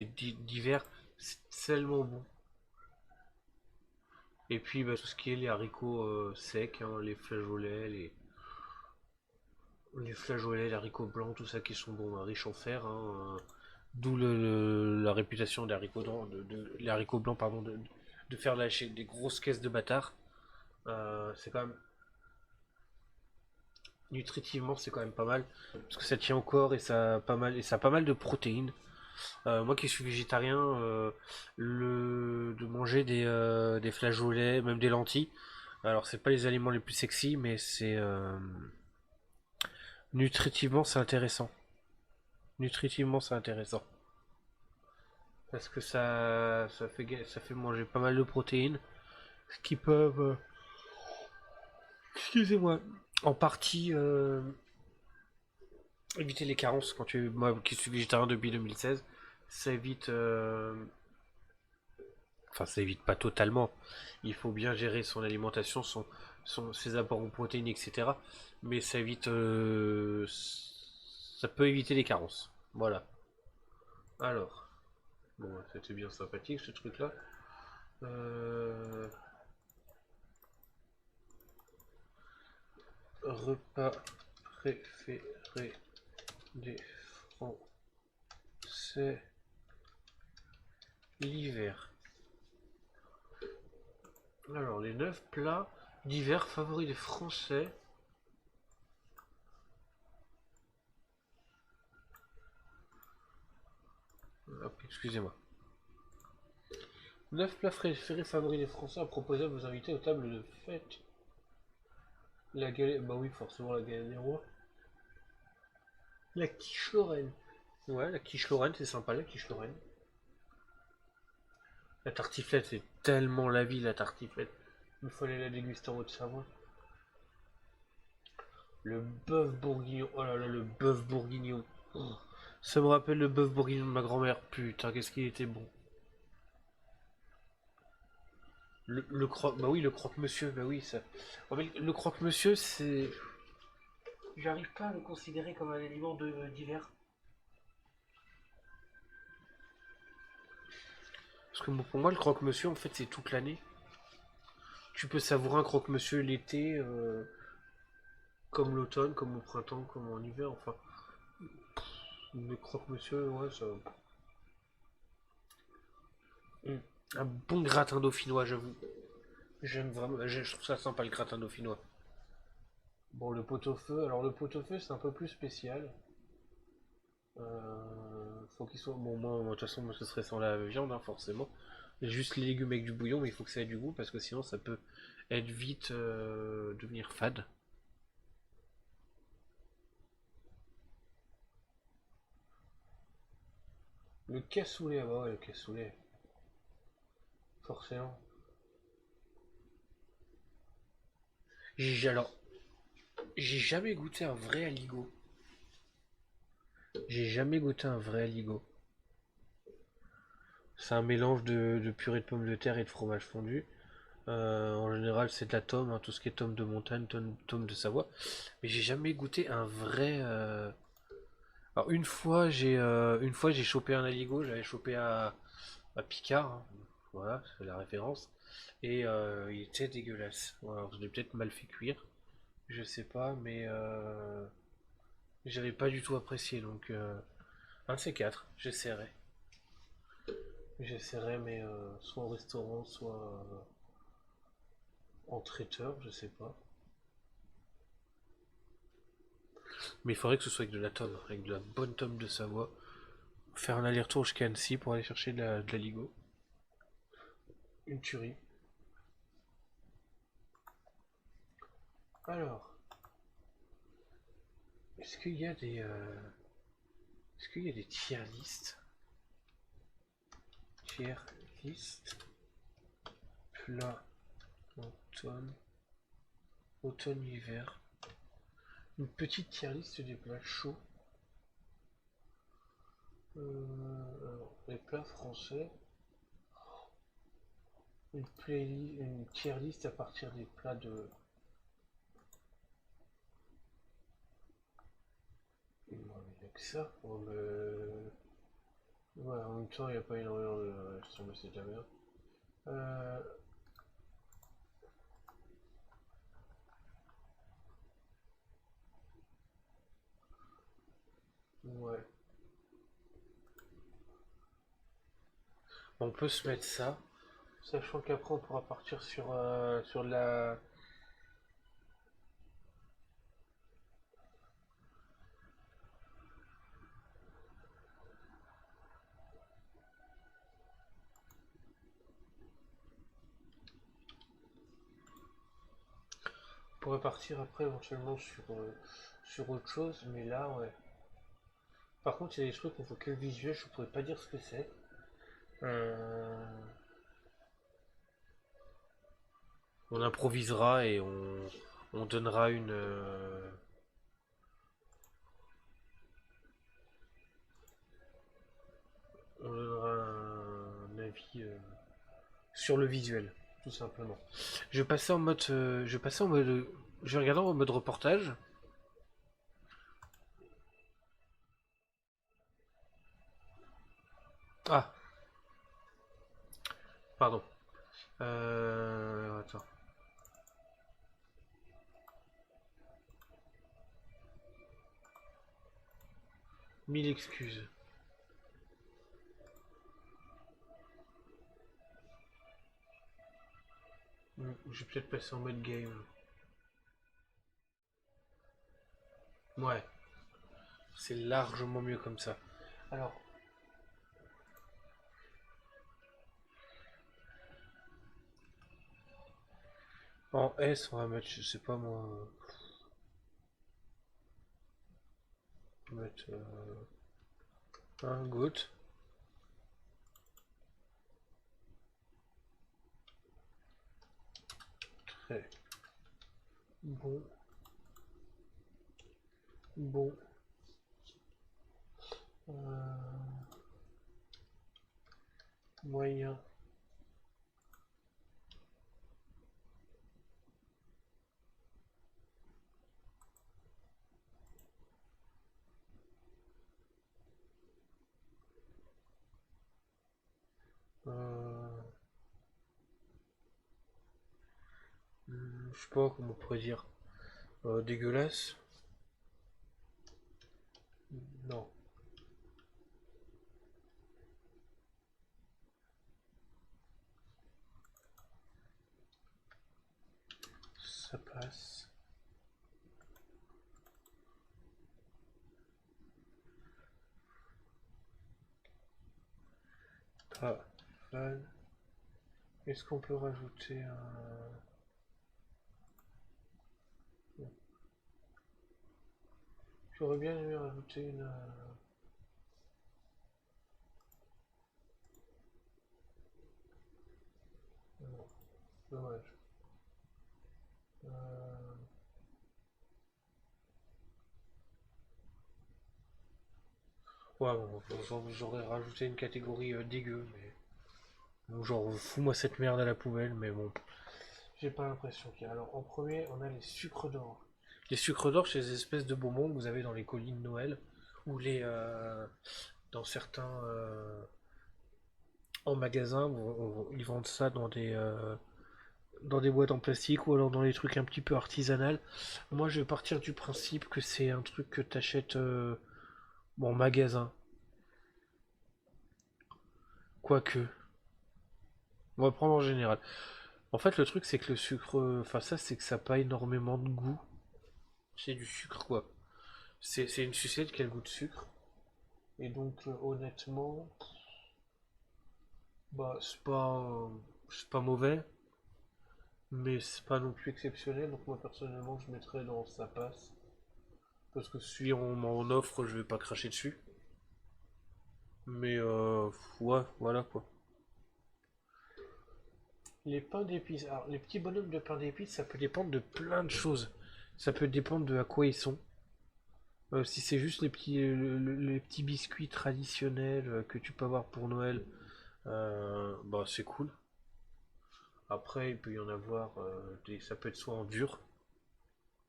d'hiver, c'est tellement bon. Et puis bah, tout ce qui est les haricots secs, hein, les flageolets, les haricots blancs, tout ça qui sont bons, hein, riches en fer. Hein, d'où la réputation des haricots blancs, les haricots blancs pardon, de faire lâcher des grosses caisses de bâtards. C'est quand même nutritivement c'est quand même pas mal parce que ça tient au corps et ça a pas mal de protéines. Moi qui suis végétarien, de manger des flageolets, même des lentilles. Alors c'est pas les aliments les plus sexy, mais c'est nutritivement c'est intéressant. Nutritivement c'est intéressant parce que ça fait manger pas mal de protéines, ce qui peuvent, excusez-moi, en partie éviter les carences. Moi qui suis végétarien depuis 2016, ça évite, enfin ça évite pas totalement. Il faut bien gérer son alimentation, ses apports en protéines, etc. Mais ça évite, ça peut éviter les carences. Voilà. Alors, bon, c'était bien sympathique ce truc-là. Euh, Repas préféré des Français l'hiver. Alors, les 9 plats d'hiver favoris des Français. Hop, excusez-moi. 9 plats préférés favoris des Français à proposer à vos invités aux tables de fête. La galette, bah oui, forcément la galette des rois. La quiche Lorraine. Ouais, la quiche Lorraine, c'est sympa la quiche Lorraine. La tartiflette, c'est tellement la vie la tartiflette. Il faut aller la déguster en Haute-Savoie. Le bœuf bourguignon. Oh là là, le bœuf bourguignon. Oh, ça me rappelle le bœuf bourguignon de ma grand-mère. Putain, qu'est-ce qu'il était bon. Le croque. Bah oui, le croque-monsieur. Bah oui, ça. Oh, mais le croque-monsieur, c'est. J'arrive pas à le considérer comme un aliment d'hiver. Parce que pour moi, le croque-monsieur, en fait, c'est toute l'année. Tu peux savourer un croque-monsieur l'été, comme l'automne, comme au printemps, comme en hiver. Enfin, le croque-monsieur, ouais, ça. Mm. Un bon gratin dauphinois, j'avoue. J'aime vraiment, je trouve ça sympa le gratin dauphinois. Bon, le pot-au-feu, alors le pot-au-feu c'est un peu plus spécial. Faut qu'il soit. Bon, moi, de toute façon, moi, ce serait sans la viande, hein, forcément. Juste les légumes avec du bouillon, mais il faut que ça ait du goût parce que sinon ça peut être vite devenir fade. Le cassoulet, ah bah ouais, le cassoulet, forcément. Alors, j'ai jamais goûté un vrai aligot. J'ai jamais goûté un vrai aligot. C'est un mélange de purée de pommes de terre et de fromage fondu. En général, c'est de la tome, hein, tout ce qui est tome de montagne, tome de Savoie. Mais j'ai jamais goûté un vrai. Alors une fois j'ai chopé un aligot, j'avais chopé à Picard, hein. Voilà, c'est la référence. Et il était dégueulasse. Voilà, alors, je l'ai peut-être mal fait cuire, je sais pas, mais j'avais pas du tout apprécié. Donc un de ces quatre, j'essaierai. J'essaierai, mais soit au restaurant, soit en traiteur, je sais pas. Mais il faudrait que ce soit avec de la tome, avec de la bonne tome de Savoie. Faire un aller-retour jusqu'à Annecy pour aller chercher de la Ligo. Une tuerie. Alors, est-ce qu'il y a des. Est-ce qu'il y a des tier list? Tier list. Plat, automne. Automne-hiver. Une petite tier list des plats chauds. Alors, les plats français. Une tier list à partir des plats de. Il n'y a que ça pour me. Ouais, en même temps, il n'y a pas énormément de. C'est déjà bien. Euh, ouais. On peut se mettre ça, sachant qu'après on pourra partir sur la. On pourrait partir après éventuellement sur autre chose, mais là, ouais. Par contre, il y a des trucs, on voit que le visuel, je pourrais pas dire ce que c'est. Euh, On improvisera et on donnera on donnera un avis sur le visuel, tout simplement. Je vais passer en mode, je vais passer en mode, je vais regarder en mode reportage. Ah, pardon. Attends. 1000 excuses. Je vais peut-être passer en mode game. Ouais, c'est largement mieux comme ça. Alors, en S, on va mettre, je sais pas moi, on va mettre un goat. Très bon, bon, euh, moyen. euh, je sais pas comment on pourrait dire. Dégueulasse. Non, ça passe. Pas fan. Est-ce qu'on peut rajouter un. J'aurais bien aimé rajouter une. Non, dommage. Euh, Ouais, bon, j'aurais rajouté une catégorie dégueu, mais. Bon, genre, fous-moi cette merde à la poubelle, mais bon. J'ai pas l'impression qu'il y a. Alors, en premier, on a les sucres d'or. Les sucres d'or, c'est ces espèces de bonbons que vous avez dans les colis de Noël, ou dans certains. En magasin, ils vendent ça dans des boîtes en plastique ou alors dans les trucs un petit peu artisanales. Moi, je vais partir du principe que c'est un truc que t'achètes en magasin. Quoique. On va prendre en général. En fait, le truc, c'est que le sucre. Enfin, ça, c'est que ça n'a pas énormément de goût. C'est du sucre, quoi. C'est une sucette qui a le goût de sucre. Et donc, honnêtement, bah, c'est pas mauvais, mais c'est pas non plus exceptionnel. Donc, moi, personnellement, je mettrais dans ça passe. Parce que si on m'en offre, je vais pas cracher dessus. Mais, ouais, voilà quoi. Les pains d'épices. Alors, les petits bonhommes de pain d'épices, ça peut dépendre de plein de choses. Ça peut dépendre de à quoi ils sont. Si c'est juste les petits biscuits traditionnels que tu peux avoir pour Noël, bah c'est cool. Après, il peut y en avoir ça peut être soit en dur,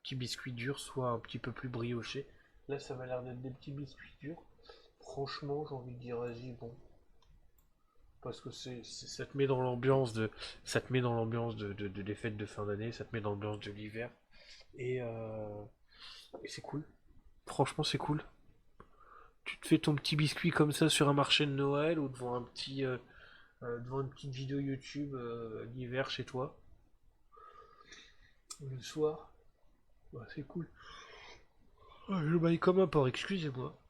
petits biscuits durs, soit un petit peu plus brioché. Là, ça m'a l'air d'être des petits biscuits durs. Franchement, j'ai envie de dire, vas-y, bon. Parce que ça te met dans l'ambiance ça te met dans l'ambiance des fêtes de fin d'année, ça te met dans l'ambiance de l'hiver. Et, euh, et c'est cool. Franchement, c'est cool. Tu te fais ton petit biscuit comme ça sur un marché de Noël ou devant une petite vidéo YouTube l'hiver chez toi, le soir. Ouais, c'est cool. Ah, je baille comme un porc, excusez-moi.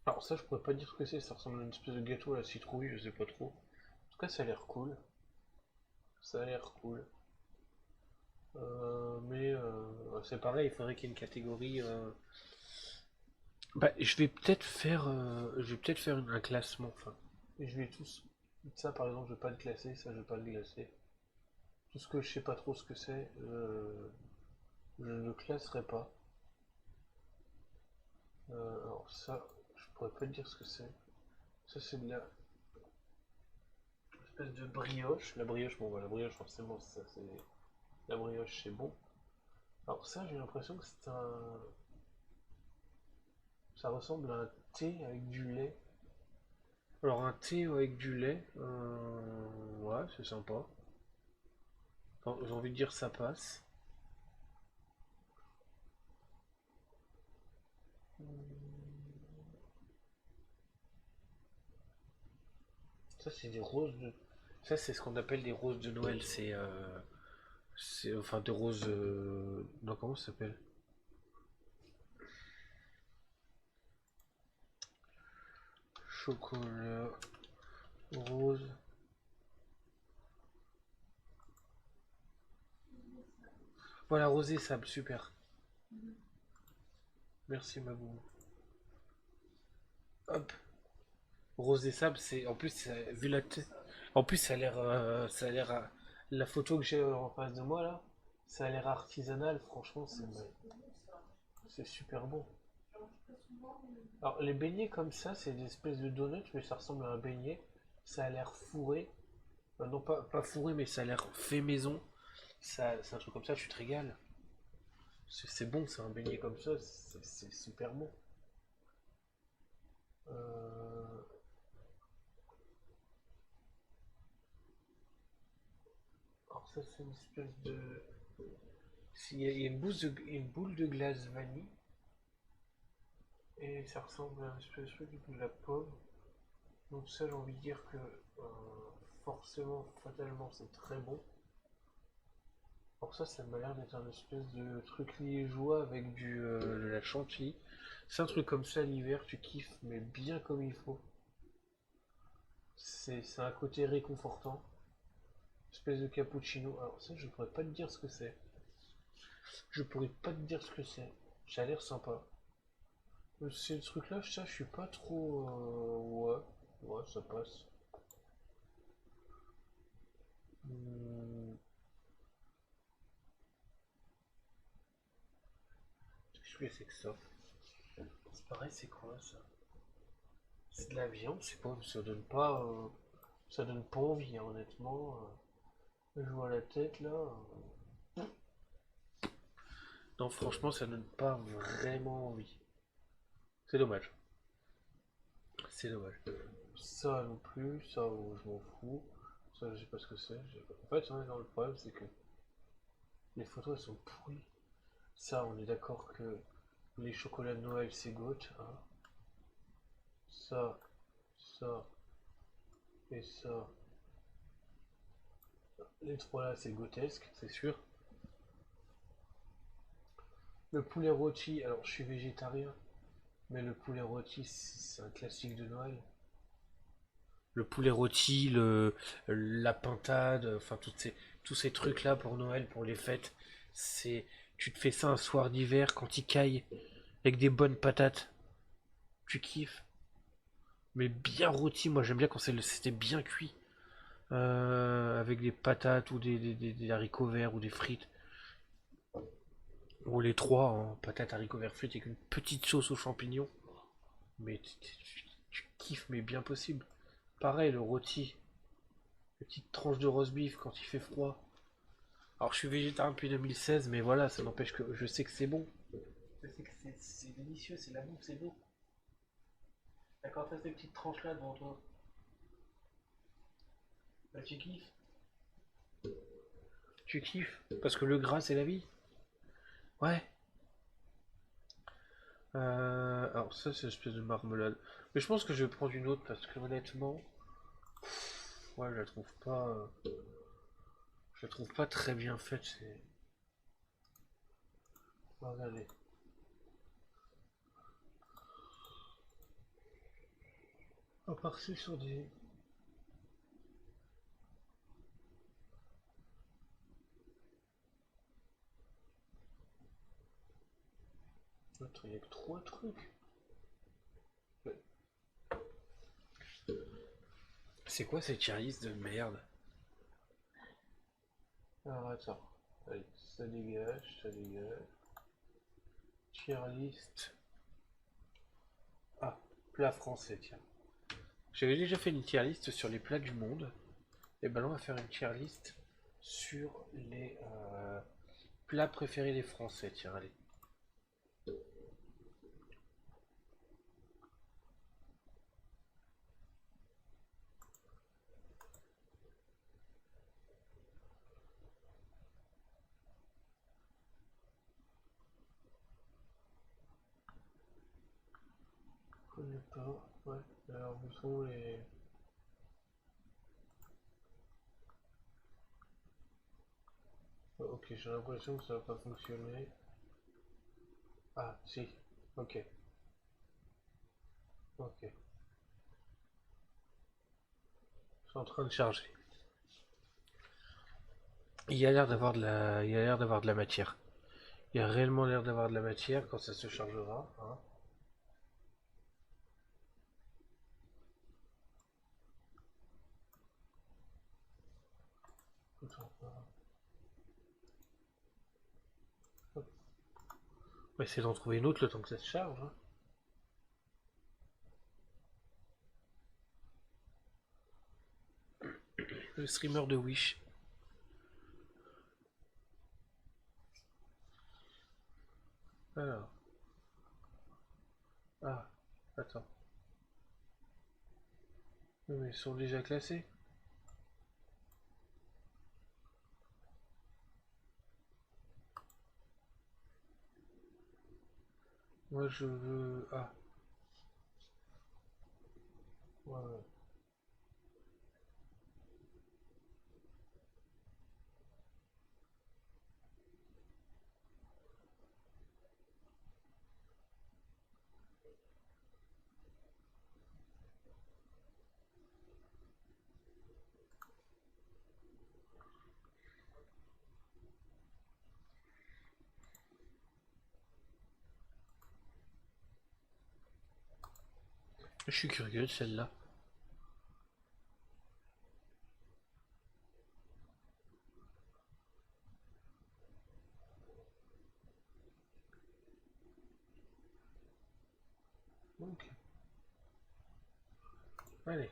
Alors ça, je pourrais pas dire ce que c'est, ça ressemble à une espèce de gâteau à la citrouille, je sais pas trop. En tout cas, ça a l'air cool. Ça a l'air cool. C'est pareil, il faudrait qu'il y ait une catégorie. Bah, je vais peut-être faire un classement. Enfin, et je vais tous. Ça, par exemple, je vais pas le classer. Ça, je vais pas le classer. Tout ce que je sais pas trop ce que c'est, je ne le classerai pas. Alors ça, je pourrais pas te dire ce que c'est. Ça, c'est de la espèce de brioche. La brioche, bon, bah, la brioche, forcément, ça, c'est la brioche, c'est bon. Alors ça, j'ai l'impression que c'est un. Ça ressemble à un thé avec du lait. Alors un thé avec du lait, ouais, c'est sympa. Enfin, j'ai envie de dire ça passe. Ça c'est des roses de. Ça c'est ce qu'on appelle des roses de Noël. C'est enfin des roses. Non, comment ça s'appelle? Chocolat rose. Voilà, rosé sable, super. Merci ma boum. Hop. Rosé sable, c'est en plus vu la tête. En plus ça a l'air la photo que j'ai en face de moi là, ça a l'air artisanal. Franchement, c'est super bon. Alors, les beignets comme ça, c'est des espèces de donuts, mais ça ressemble à un beignet. Ça a l'air fourré. Non, pas fourré, mais ça a l'air fait maison. C'est un truc comme ça, tu te régales. C'est bon, c'est un beignet comme ça, c'est super bon. Euh, Alors, ça, c'est une espèce de. Il y a une boule de glace vanille. Et ça ressemble à une espèce de truc de la pomme. Donc, ça, j'ai envie de dire que forcément, fatalement, c'est très bon. Alors ça m'a l'air d'être un espèce de truc liégeois avec de la chantilly. C'est un truc comme ça l'hiver, tu kiffes, mais bien comme il faut. C'est un côté réconfortant. Espèce de cappuccino. Alors ça, je pourrais pas te dire ce que c'est. Je pourrais pas te dire ce que c'est. Ça a l'air sympa. C'est le truc là, ça, je suis pas trop. Ouais, ouais, ça passe. Hmm, Qu'est-ce que c'est que ça? C'est pareil, c'est quoi ça? C'est de la viande, c'est pas, ça donne pas envie, hein, honnêtement. Je vois la tête là. Non, franchement, ça donne pas vraiment envie. C'est dommage. C'est dommage. Ça non plus, ça je m'en fous. Ça, je sais pas ce que c'est. En fait, on est dans le problème, c'est que les photos elles sont pourries. Ça, on est d'accord que les chocolats de Noël c'est goat, hein. Ça, ça et ça. Les trois là, c'est grotesque, c'est sûr. Le poulet rôti, alors je suis végétarien, mais le poulet rôti, c'est un classique de Noël. Le poulet rôti, la pintade, enfin tous ces trucs-là pour Noël, pour les fêtes, c'est, tu te fais ça un soir d'hiver quand il caille, avec des bonnes patates, tu kiffes. Mais bien rôti, moi j'aime bien quand c'était bien cuit, avec des patates ou des haricots verts ou des frites, ou les trois, hein, patates, haricots verts, frites avec une petite sauce aux champignons. Mais tu kiffes, mais bien possible. Pareil, le rôti, petite tranche de roast beef quand il fait froid. Alors je suis végétarien depuis 2016, mais voilà, ça n'empêche que je sais que c'est bon. Je sais que c'est délicieux, c'est la bouffe, c'est bon. T'as quand même ces petites tranches là devant toi. Bah, tu kiffes. Tu kiffes. Parce que le gras, c'est la vie. Ouais. Alors ça, c'est une espèce de marmelade. Mais je pense que je vais prendre une autre parce que honnêtement, ouais, je la trouve pas très bien faite. C'est, regardez, on va passer sur des. Attends, il y a que trois trucs. C'est quoi ces tier list de merde? Alors attends, allez, ça dégage, ça dégage. Tier list. Ah, plat français, tiens. J'avais déjà fait une tier list sur les plats du monde. Et ben là, on va faire une tier list sur les plats préférés des Français. Tiens, allez. Je connais pas. Ouais. Alors, où sont les. Ok, j'ai l'impression que ça va pas fonctionner. Ah, si. Ok. Ok. C'est en train de charger. Il y a l'air d'avoir de la. Il y a l'air d'avoir de la matière. Il y a réellement l'air d'avoir de la matière quand ça se chargera. Hein. On va essayer d'en trouver une autre le temps que ça se charge. Hein. Le streamer de Wish. Alors. Ah, attends. Mais ils sont déjà classés. Moi je veux. Ah, ouais, ouais. Je suis curieux de celle-là. Ok. Allez.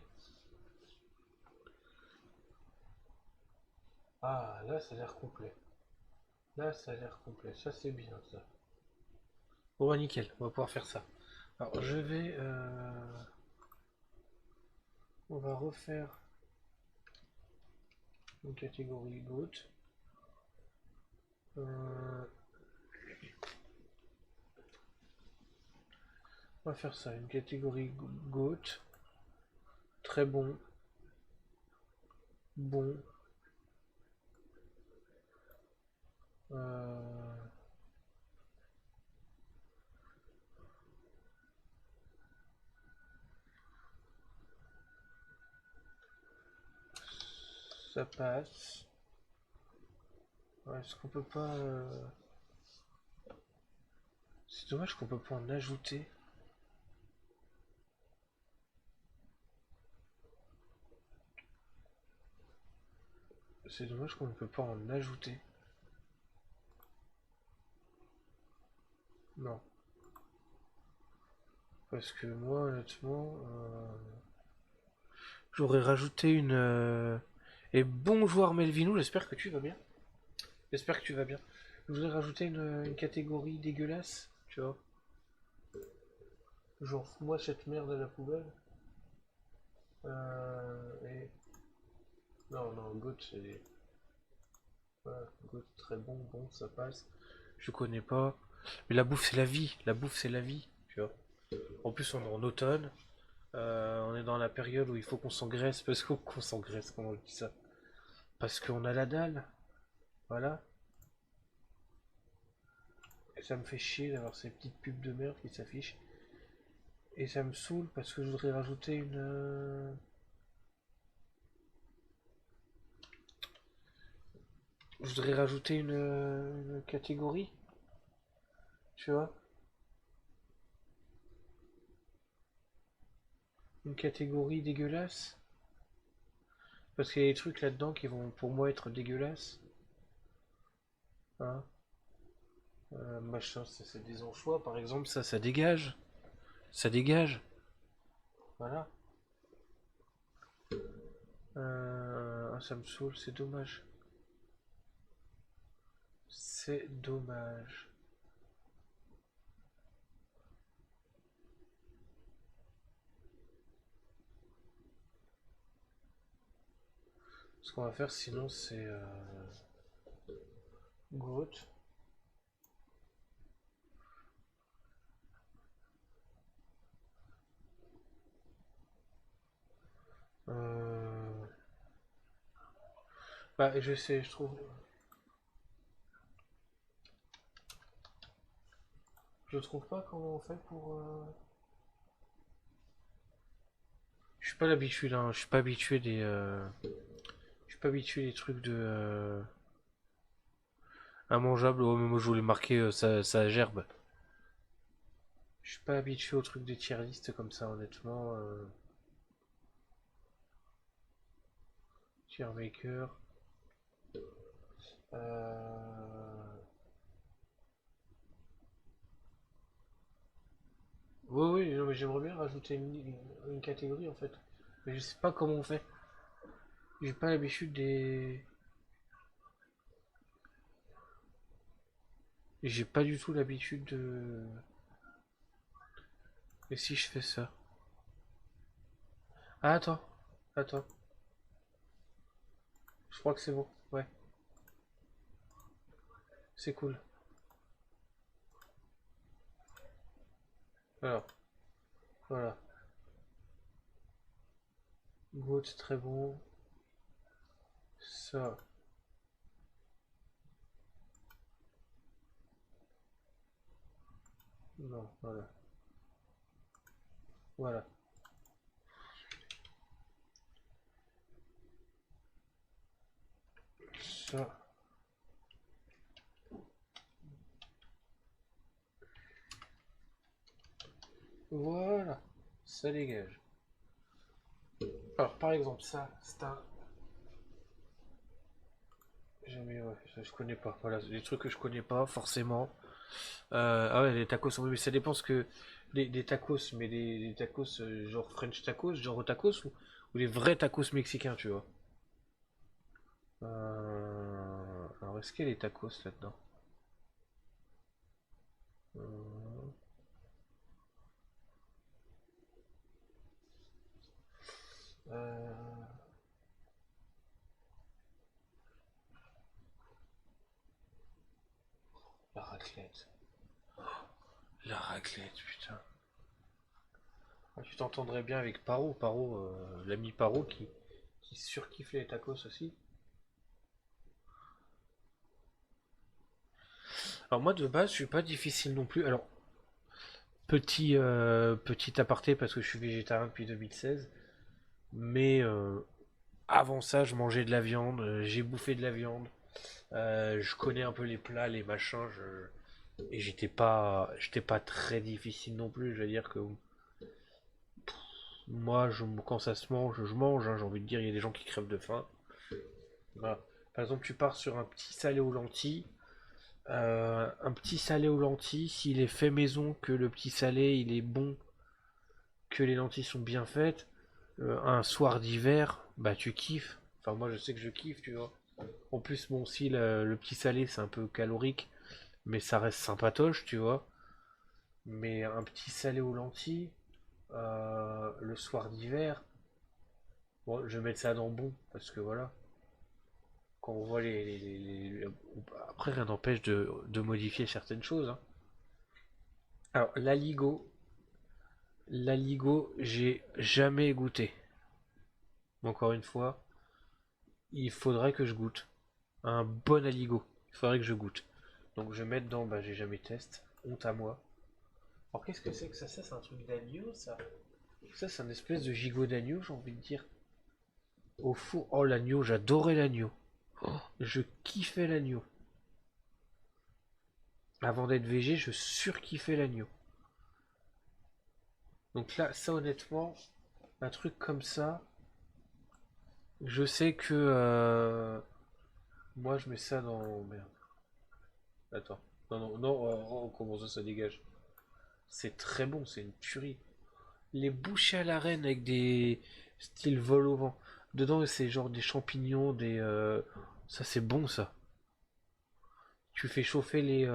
Ah, là ça a l'air complet. Là ça a l'air complet. Ça c'est bien ça. Bon bah nickel, on va pouvoir faire ça. Alors je vais. On va refaire une catégorie GOAT. Euh, on va faire ça, une catégorie GOAT. Très bon. Bon. Euh, ça passe. Ouais, est-ce qu'on peut pas. C'est dommage qu'on peut pas en ajouter. C'est dommage qu'on ne peut pas en ajouter. Non. Parce que moi, honnêtement, j'aurais rajouté une. Et bonjour Melvinou, j'espère que tu vas bien. J'espère que tu vas bien. Je voudrais rajouter une catégorie dégueulasse, tu vois. Genre, fous-moi cette merde à la poubelle. Et... Non, non, goût, c'est... Voilà, goût, très bon, bon, ça passe. Je connais pas. Mais la bouffe, c'est la vie. La bouffe, c'est la vie, tu vois. En plus, on est en automne. On est dans la période où il faut qu'on s'engraisse. Parce qu'on s'engraisse, comment on dit ça? Parce qu'on a la dalle. Voilà. Et ça me fait chier d'avoir ces petites pubs de merde qui s'affichent. Et ça me saoule parce que je voudrais rajouter une... Je voudrais rajouter une catégorie, tu vois. Une catégorie dégueulasse. Parce qu'il y a des trucs là-dedans qui vont pour moi être dégueulasses. Hein. Machin, ça c'est des anchois par exemple, ça dégage. Ça dégage. Voilà. Ah, ça me saoule, c'est dommage. C'est dommage. Ce qu'on va faire sinon c'est Groot. Euh... Bah je sais, je trouve. Je trouve pas comment on fait pour. Je suis pas l'habitude, hein. Je suis pas habitué des. Je suis pas habitué des trucs de. Immangeable. Oh, mais moi je voulais marquer ça gerbe. Je suis pas habitué aux trucs des tier list comme ça, honnêtement. Tier maker. Euh... Oui, oui, non, mais j'aimerais bien rajouter une catégorie en fait. Mais je sais pas comment on fait. J'ai pas l'habitude des. J'ai pas du tout l'habitude de. Et si je fais ça? Ah, attends. Attends. Je crois que c'est bon. Ouais, c'est cool. Alors, voilà. Goat, très bon. Ça. Non, voilà. Voilà. Ça. Voilà. Ça dégage. Alors, par exemple, ça, c'est un. Jamais, ouais, ça, je connais pas. Voilà, des trucs que je connais pas, forcément. Ah ouais, les tacos, oui, mais ça dépend ce que. Des tacos, mais des tacos genre French tacos, genre tacos, ou les vrais tacos mexicains, tu vois. Alors, est-ce qu'il y a des tacos là-dedans? Euh, euh, la raclette. La raclette, putain. Ah, tu t'entendrais bien avec Paro, l'ami Paro qui surkiffe les tacos aussi. Alors moi de base je suis pas difficile non plus. Alors petit aparté parce que je suis végétarien depuis 2016. Mais avant ça je mangeais de la viande, j'ai bouffé de la viande. Je connais un peu les plats, les machins. Et j'étais pas très difficile non plus. Je veux dire que moi quand ça se mange, je mange. Hein, j'ai envie de dire il y a des gens qui crèvent de faim. Voilà. Par exemple tu pars sur un petit salé aux lentilles. Un petit salé aux lentilles, s'il est fait maison, que le petit salé il est bon, que les lentilles sont bien faites, un soir d'hiver, bah tu kiffes. Enfin moi je sais que je kiffe, tu vois. En plus bon si le petit salé c'est un peu calorique, mais ça reste sympatoche, tu vois. Mais un petit salé aux lentilles, le soir d'hiver, bon, je vais mettre ça dans bon, parce que voilà, quand on voit après, rien n'empêche de modifier certaines choses, hein. Alors, l'aligot, j'ai jamais goûté. Encore une fois, il faudrait que je goûte. Un bon aligot, il faudrait que je goûte. Donc, je vais mettre dans, bah, j'ai jamais testé, honte à moi. Alors, qu'est-ce que c'est que ça? Ça, c'est un truc d'agneau, ça? Ça, c'est un espèce de gigot d'agneau, j'ai envie de dire. Au four. Oh, l'agneau, j'adorais l'agneau. Oh, je kiffais l'agneau. Avant d'être végé, je surkiffais l'agneau. Donc là, ça honnêtement, un truc comme ça, je sais que moi je mets ça dans. Merde. Attends. Non, non, non, comment ça dégage? C'est très bon, c'est une tuerie. Les bouchées à la reine avec des style vol au vent. Dedans, c'est genre des champignons, des. Ça, c'est bon ça. Tu fais chauffer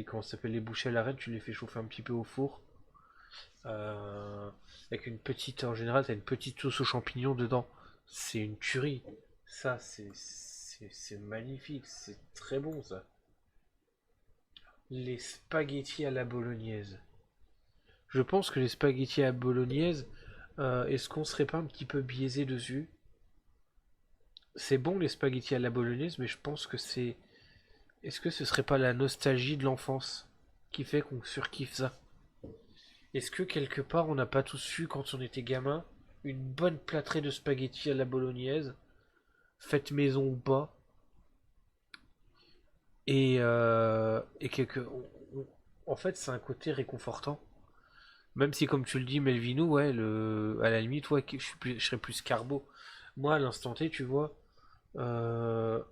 comment ça s'appelle, les bouchées à la reine, tu les fais chauffer un petit peu au four. Euh, avec une petite, en général, t'as une petite sauce aux champignons dedans. C'est une tuerie. Ça, c'est magnifique. C'est très bon, ça. Les spaghettis à la bolognaise. Je pense que les spaghettis à la bolognaise, est-ce qu'on serait pas un petit peu biaisé dessus? C'est bon les spaghettis à la bolognaise, mais je pense que c'est. Est-ce que ce serait pas la nostalgie de l'enfance qui fait qu'on surkiffe ça? Est-ce que quelque part on n'a pas tous eu quand on était gamin une bonne plâtrée de spaghettis à la bolognaise, faite maison ou pas, et en fait c'est un côté réconfortant. Même si comme tu le dis Melvino, ouais, à la limite, ouais, je serais plus carbo. Moi à l'instant T, tu vois, euh,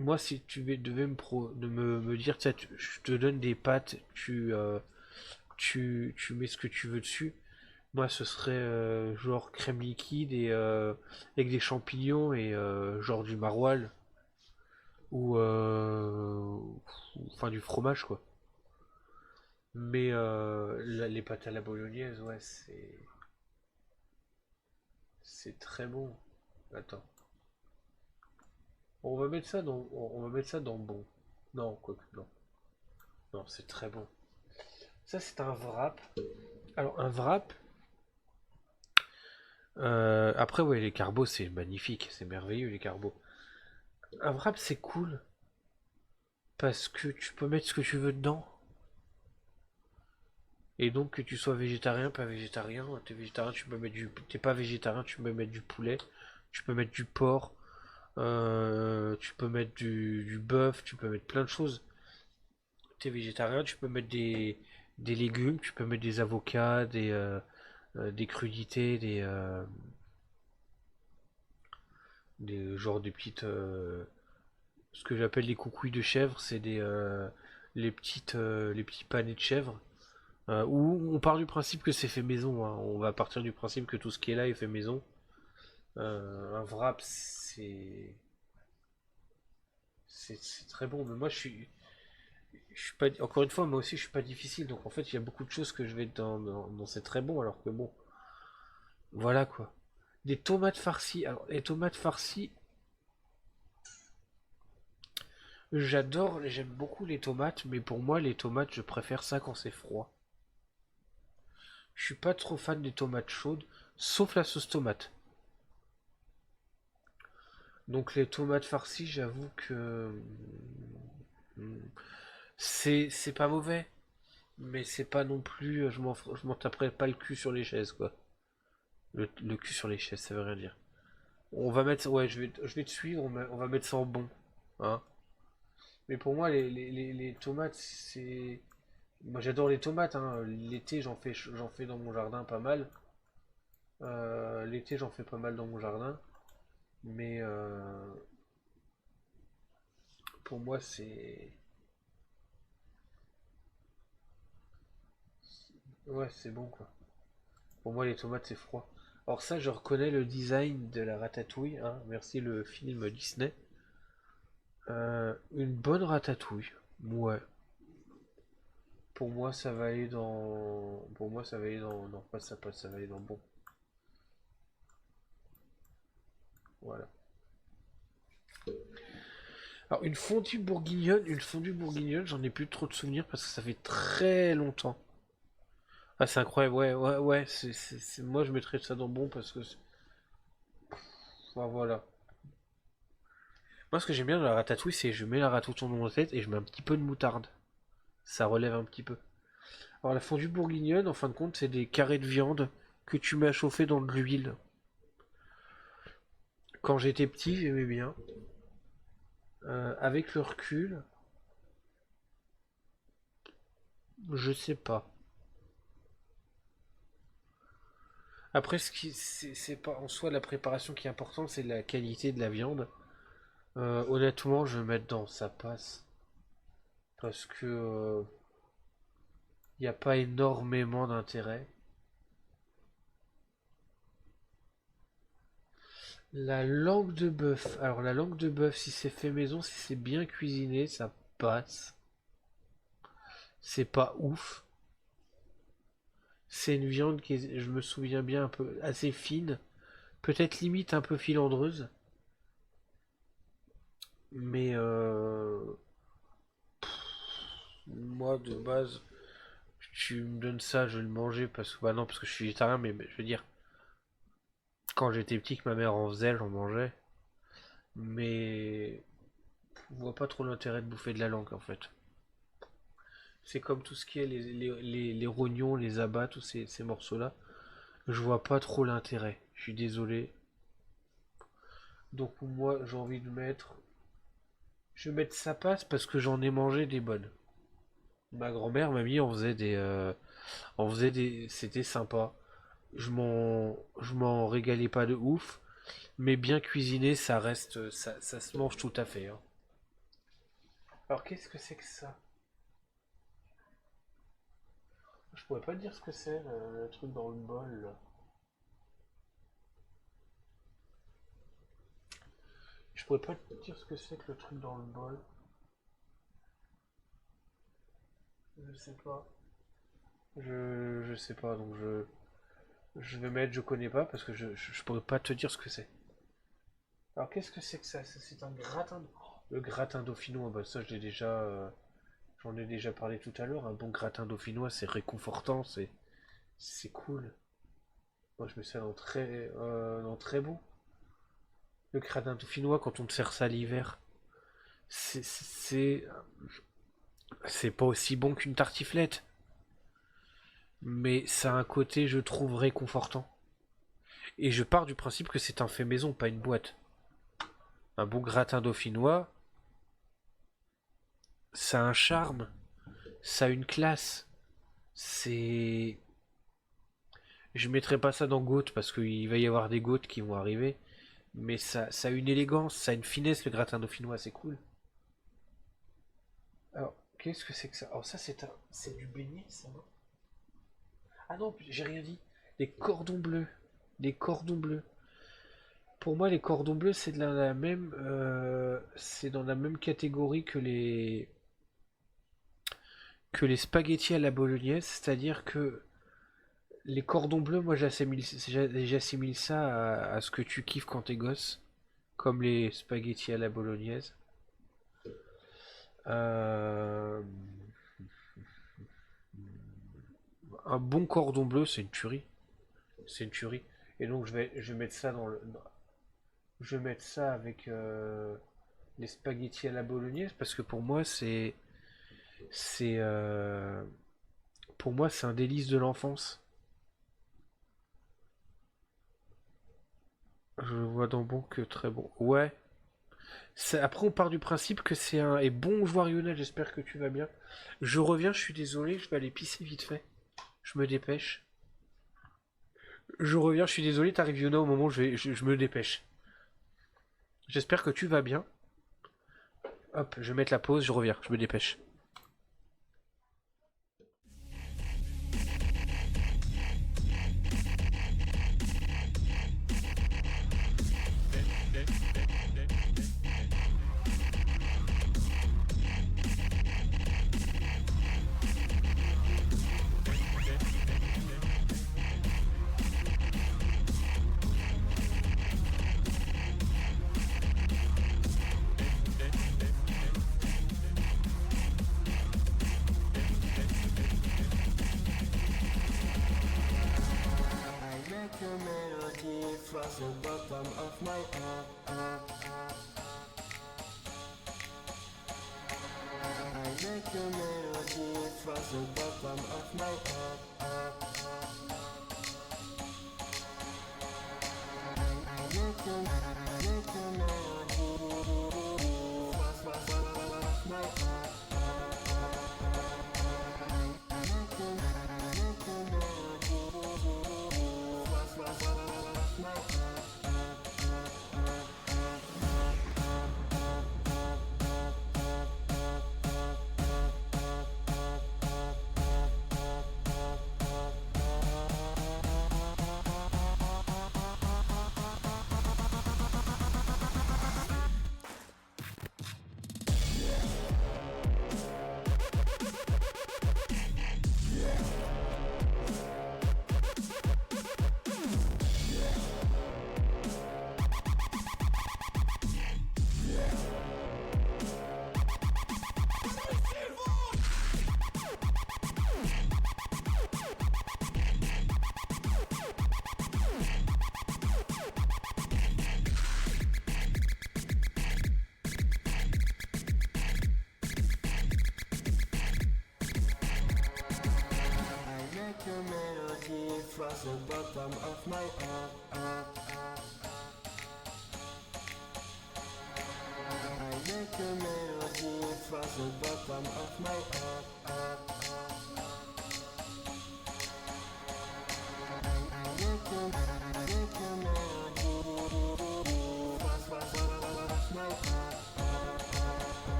moi si tu devais me dire, tiens, je te donne des pâtes, tu mets ce que tu veux dessus. Moi, ce serait genre crème liquide et avec des champignons et genre du maroilles ou enfin du fromage quoi. Mais les pâtes à la bolognaise, ouais, c'est très bon. Attends, on va mettre ça dans bon. Non, quoique non, non, c'est très bon. Ça, c'est un wrap. Alors un wrap. Après, ouais, les carbos, c'est magnifique, c'est merveilleux les carbos. Un wrap, c'est cool parce que tu peux mettre ce que tu veux dedans. Et donc que tu sois végétarien, pas végétarien, t'es végétarien, tu peux mettre du. T'es pas végétarien, tu peux mettre du poulet, tu peux mettre du porc, tu peux mettre du bœuf, tu peux mettre plein de choses. T'es végétarien, tu peux mettre des légumes, tu peux mettre des avocats, des crudités, genre des petites. Ce que j'appelle les coucouilles de chèvre, c'est les petits panais de chèvre. Où on part du principe que c'est fait maison, hein. On va partir du principe que tout ce qui est là est fait maison. Un wrap, c'est très bon. Mais moi, je suis pas. Encore une fois, moi aussi, je suis pas difficile. Donc en fait, il y a beaucoup de choses que je vais dans c'est très bon. Alors que bon, voilà quoi. Des tomates farcies. Alors les tomates farcies, j'aime beaucoup les tomates. Mais pour moi, les tomates, je préfère ça quand c'est froid. Je suis pas trop fan des tomates chaudes, sauf la sauce tomate. Donc les tomates farcies, j'avoue que c'est pas mauvais, mais c'est pas non plus. Je m'en taperai pas le cul sur les chaises quoi. Le cul sur les chaises, ça veut rien dire. On va mettre, ouais, je vais te suivre. On va mettre ça en bon, hein. Mais pour moi, les tomates, c'est. Moi, j'adore les tomates, hein. L'été, j'en fais dans mon jardin pas mal. L'été, j'en fais pas mal dans mon jardin. Mais pour moi, ouais, c'est bon quoi. Pour moi, les tomates, c'est froid. Alors ça, je reconnais le design de la ratatouille, hein. Merci le film Disney. Une bonne ratatouille. Ouais. Pour moi, ça va aller dans. Pour moi, ça va aller dans. Non, pas ça passe, ça va aller dans bon. Voilà. Alors, une fondue bourguignonne, j'en ai plus trop de souvenirs parce que ça fait très longtemps. Ah, c'est incroyable, ouais, ouais, ouais. Moi, je mettrais ça dans bon parce que. Enfin, voilà. Moi, ce que j'aime bien dans la ratatouille, c'est je mets la ratatouille dans la tête et je mets un petit peu de moutarde. Ça relève un petit peu. Alors, la fondue bourguignonne, en fin de compte, c'est des carrés de viande que tu mets à chauffer dans de l'huile. Quand j'étais petit, j'aimais bien. Avec le recul, je sais pas. Après, c'est pas en soi la préparation qui est importante, c'est la qualité de la viande. Honnêtement, je vais mettre dans ça passe parce que il n'y a pas énormément d'intérêt. La langue de bœuf. Alors la langue de bœuf, si c'est fait maison, si c'est bien cuisiné, ça passe. C'est pas ouf. C'est une viande qui est, je me souviens bien, un peu assez fine, peut-être limite un peu filandreuse, mais moi de base, tu me donnes ça, je vais le manger parce que bah non, parce que je suis végétarien, mais je veux dire, quand j'étais petit, que ma mère en faisait, j'en mangeais, mais je vois pas trop l'intérêt de bouffer de la langue en fait. C'est comme tout ce qui est les rognons, les abats, tous ces morceaux-là. Je vois pas trop l'intérêt. Je suis désolé. Donc moi j'ai envie de mettre. Je vais mettre ça passe parce que j'en ai mangé des bonnes. Ma grand-mère, mamie, en faisait des. C'était sympa. Je m'en régalais pas de ouf. Mais bien cuisiné, ça reste. Ça se mange tout à fait, hein. Alors qu'est-ce que c'est que ça? Je pourrais pas te dire ce que c'est, le truc dans le bol là. Je pourrais pas te dire ce que c'est que le truc dans le bol. Je sais pas. Je sais pas, donc je vais mettre je connais pas parce que je pourrais pas te dire ce que c'est. Alors qu'est-ce que c'est que ça? C'est un gratin. Le gratin dauphinois, bah ça j'en ai déjà parlé tout à l'heure. Un bon gratin dauphinois, c'est réconfortant, c'est cool. Moi je mets ça dans très bon. Le gratin dauphinois quand on te sert ça l'hiver, c'est c'est pas aussi bon qu'une tartiflette, mais ça a un côté je trouve réconfortant. Et je pars du principe que c'est un fait maison, pas une boîte. Un bon gratin dauphinois, ça a un charme, ça a une classe. C'est. Je mettrai pas ça dans Goat parce qu'il va y avoir des Goats qui vont arriver. Mais ça a une élégance, ça a une finesse le gratin dauphinois, c'est cool. Alors, qu'est-ce que c'est que ça? Alors ça c'est du beignet ça, non? Ah non, j'ai rien dit. Les cordons bleus. Les cordons bleus. Pour moi, les cordons bleus, c'est dans la même catégorie que les spaghettis à la bolognaise, c'est-à-dire que les cordons bleus, moi j'assimile ça à ce que tu kiffes quand t'es gosse, comme les spaghettis à la bolognaise. Euh, un bon cordon bleu, c'est une tuerie, c'est une tuerie. Et donc je vais mettre ça je vais mettre ça avec les spaghettis à la bolognaise parce que c'est, pour moi c'est un délice de l'enfance. Je le vois dans bon que très bon. Ouais. Après, on part du principe que c'est un. Et bonjour Lionel, j'espère que tu vas bien. Je reviens, je suis désolé, je vais aller pisser vite fait. Je me dépêche. Je reviens, je suis désolé, t'arrives Yona au moment où je me dépêche. J'espère que tu vas bien. Hop, je vais mettre la pause, je reviens, je me dépêche.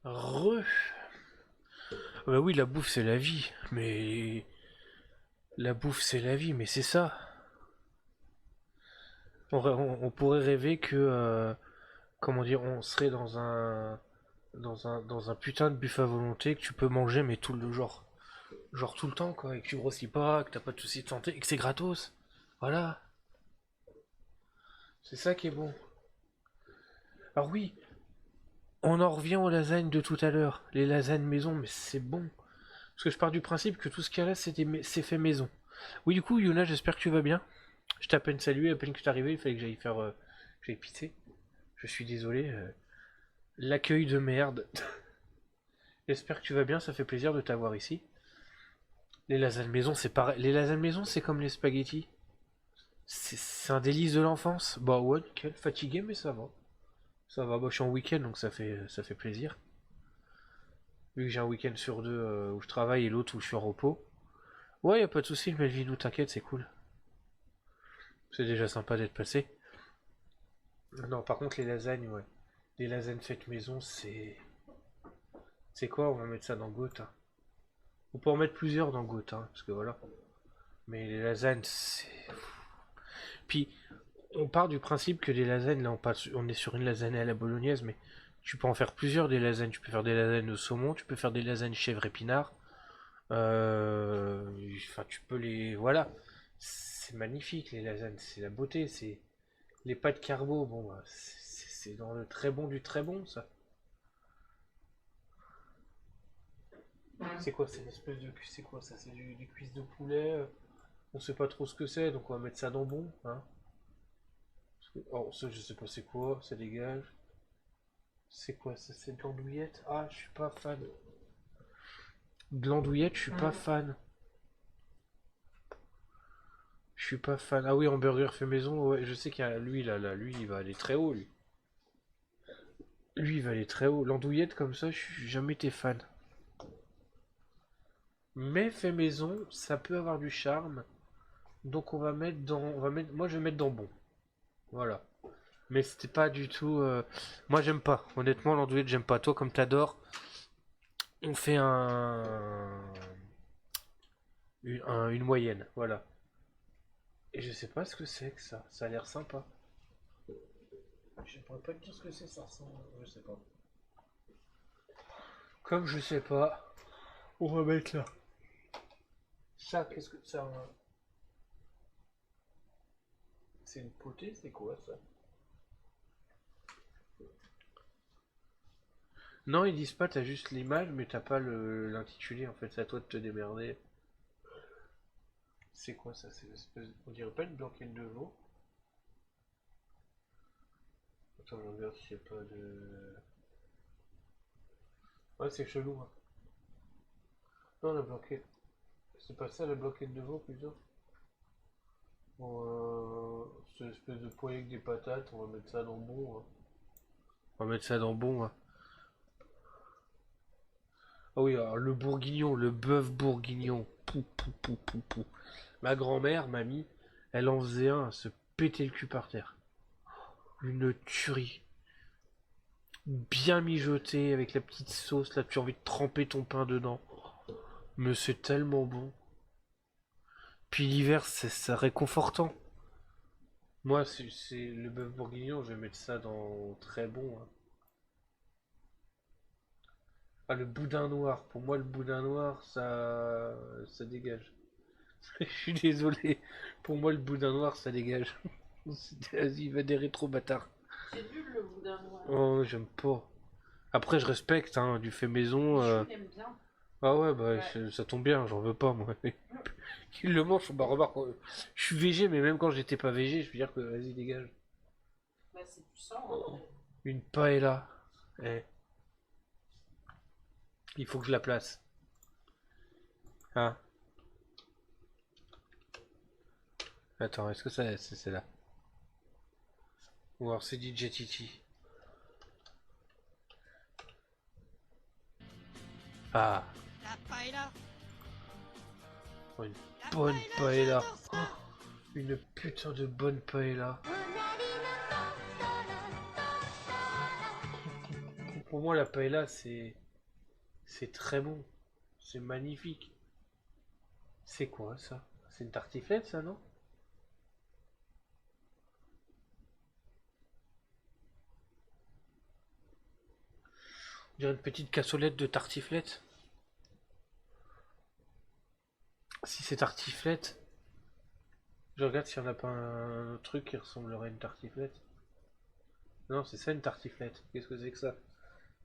Re. Bah oui, la bouffe c'est la vie, mais la bouffe c'est la vie, mais c'est ça. On pourrait rêver que, comment dire, on serait dans un putain de buffet à volonté que tu peux manger, mais tout le genre tout le temps quoi, et que tu grossis pas, que t'as pas de soucis de santé, et que c'est gratos. Voilà, c'est ça qui est bon. Alors oui, on en revient aux lasagnes de tout à l'heure, les lasagnes maison, mais c'est bon. Parce que je pars du principe que tout ce qu'il y a là, c'est fait maison. Oui, du coup, Yuna, j'espère que tu vas bien. Je t'ai à peine salué, à peine que tu es arrivé, il fallait que j'aille faire. Que j'aille pisser. Je suis désolé. L'accueil de merde. J'espère que tu vas bien, ça fait plaisir de t'avoir ici. Les lasagnes maison, c'est pareil. Les lasagnes maison, c'est comme les spaghettis. C'est un délice de l'enfance. Bah ouais, nickel. Fatigué, mais ça va. Ça va, bah, je suis en week-end, donc ça fait plaisir. Vu que j'ai un week-end sur deux où je travaille et l'autre où je suis en repos. Ouais, y a pas de soucis, le Melvin, nous t'inquiète, c'est cool. C'est déjà sympa d'être passé. Non, par contre, les lasagnes, ouais. Les lasagnes faites maison, c'est. C'est quoi? On va mettre ça dans Gotha. On peut en mettre plusieurs dans Gotha, parce que voilà. Mais les lasagnes, c'est. Puis, on part du principe que les lasagnes, là, on est sur une lasagne à la bolognaise, mais tu peux en faire plusieurs des lasagnes. Tu peux faire des lasagnes au saumon, tu peux faire des lasagnes chèvre épinard. Enfin, tu peux les. Voilà. C'est magnifique, les lasagnes. C'est la beauté. C'est les pâtes carbo. Bon, bah, c'est dans le très bon du très bon, ça. C'est quoi? C'est une espèce de. C'est quoi ça? C'est des cuisses de poulet. On sait pas trop ce que c'est, donc on va mettre ça dans bon. Hein. Oh, ça, je sais pas c'est quoi. Ça dégage. C'est quoi ça? C'est de l'andouillette? Ah, je suis pas fan. De l'andouillette, je suis pas fan. Je suis pas fan. Ah oui, hamburger fait maison, ouais, je sais qu'il y a lui là, lui il va aller très haut lui. Lui il va aller très haut. L'andouillette comme ça, je suis jamais été fan. Mais fait maison, ça peut avoir du charme. Donc on va mettre dans. On va mettre. Moi je vais mettre dans bon. Voilà. Mais c'était pas du tout. Moi j'aime pas. Honnêtement, l'andouillette, j'aime pas. Toi, comme t'adores, on fait une moyenne. Voilà. Et je sais pas ce que c'est que ça. Ça a l'air sympa. Je pourrais pas te dire ce que c'est, ça ressemble. Je sais pas. Comme je sais pas, on va mettre là. Ça, qu'est-ce que ça. C'est une potée, c'est quoi ça? Non, ils disent pas, t'as juste l'image, mais t'as pas l'intitulé en fait, c'est à toi de te démerder. C'est quoi ça? C'est une espèce. On dirait pas une blanquette de veau. Attends, je regarde s'il n'y a pas de. Ouais, c'est chelou. Hein. Non, la blanquette. C'est pas ça la blanquette de veau plutôt? Bon, c'est une espèce de poêlée avec des patates, on va mettre ça dans bon. Hein. On va mettre ça dans bon. Hein. Ah oui, alors le bourguignon, le bœuf bourguignon. Pou, pou, pou, pou, pou. Ma grand-mère, mamie, elle en faisait un à se péter le cul par terre. Une tuerie. Bien mijoté avec la petite sauce, là tu as envie de tremper ton pain dedans. Mais c'est tellement bon. Puis l'hiver, c'est réconfortant. Moi, c'est le bœuf bourguignon, je vais mettre ça dans très bon. Hein. Ah, le boudin noir. Pour moi, le boudin noir, ça dégage. Je suis désolé. Pour moi, le boudin noir, ça dégage. Vas-y, va des rétro bâtards. C'est nul le boudin noir. Oh, j'aime pas. Après, je respecte, hein, du fait maison. Je l'aime bien. Ah ouais, bah Ouais. ça tombe bien, j'en veux pas moi. Il le mange, bah remarque, je suis végé, mais même quand j'étais pas végé, je veux dire que vas-y, dégage. Bah, c'est du sang. Hein. Une paella. Eh, il faut que je la place. Hein? Attends, est-ce que ça c'est là? Ou alors c'est DJ Titi. Ah, La paella. oh, une La bonne paella, paella. j'adore Oh, ça. une putain de bonne paella. Pour moi, la paella, c'est très bon. C'est magnifique. C'est quoi ça? C'est une tartiflette, ça, non? On dirait une petite cassolette de tartiflette. Si c'est tartiflette, je regarde s'il n'y en a pas un truc qui ressemblerait à une tartiflette. Non, c'est ça une tartiflette. Qu'est-ce que c'est que ça?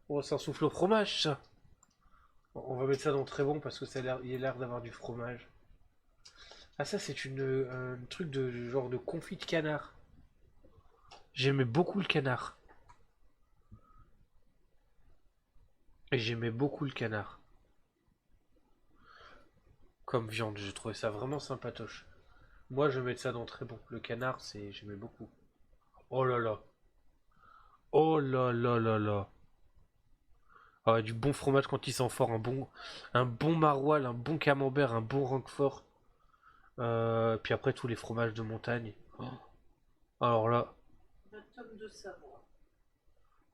Oh, c'est un souffle au fromage, ça. On va mettre ça dans très bon parce que il a l'air d'avoir du fromage. Ah, ça, c'est un truc de genre de confit de canard. J'aimais beaucoup le canard. Et j'aimais beaucoup le canard. Comme viande, j'ai trouvé ça vraiment sympatoche. Moi, je vais mettre ça dans très bon. Le canard, j'aimais beaucoup. Oh là là. Oh là là là là. Ah ouais, du bon fromage quand il sent fort, un bon maroilles, un bon camembert, un bon roquefort. Puis après tous les fromages de montagne. Oh. Alors là, tome de Savoie.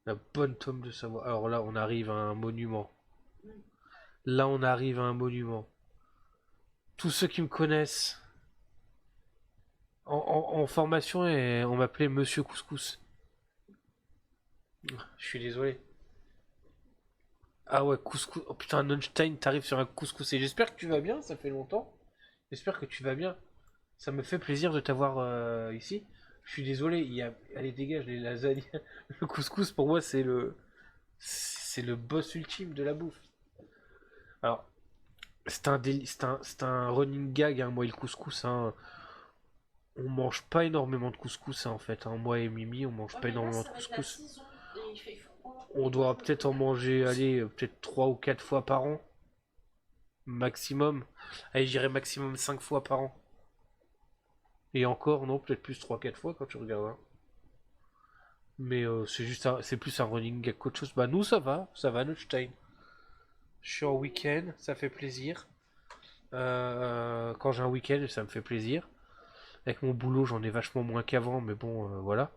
La bonne tome de Savoie. Alors là, on arrive à un monument. Mm. Là, on arrive à un monument. Tous ceux qui me connaissent en formation, et on m'appelait Monsieur Couscous. Je suis désolé. Ah ouais, couscous. Oh putain, Einstein, t'arrives sur un couscous. Et j'espère que tu vas bien, ça fait longtemps. J'espère que tu vas bien. Ça me fait plaisir de t'avoir ici. Je suis désolé, il y a... Allez, dégage les lasagnes. Le couscous, pour moi, c'est le boss ultime de la bouffe. Alors, c'est un running gag, hein, moi et le couscous. Hein. On mange pas énormément de couscous, hein, en fait. Hein. Moi et Mimi, on mange Ouais, pas mais là, énormément de ça va être la couscous. saison et il fait froid. On Et moi, doit je me peut-être en fais manger, allez, peut-être 3 ou 4 fois par an. Maximum. Allez, j'irai maximum 5 fois par an. Et encore, non, peut-être plus 3 4 fois quand tu regardes. Hein. Mais c'est plus un running gag qu'autre chose. Bah nous ça va Notstein. Je suis en week-end, ça fait plaisir. Quand j'ai un week-end, ça me fait plaisir. Avec mon boulot, j'en ai vachement moins qu'avant, mais bon, voilà.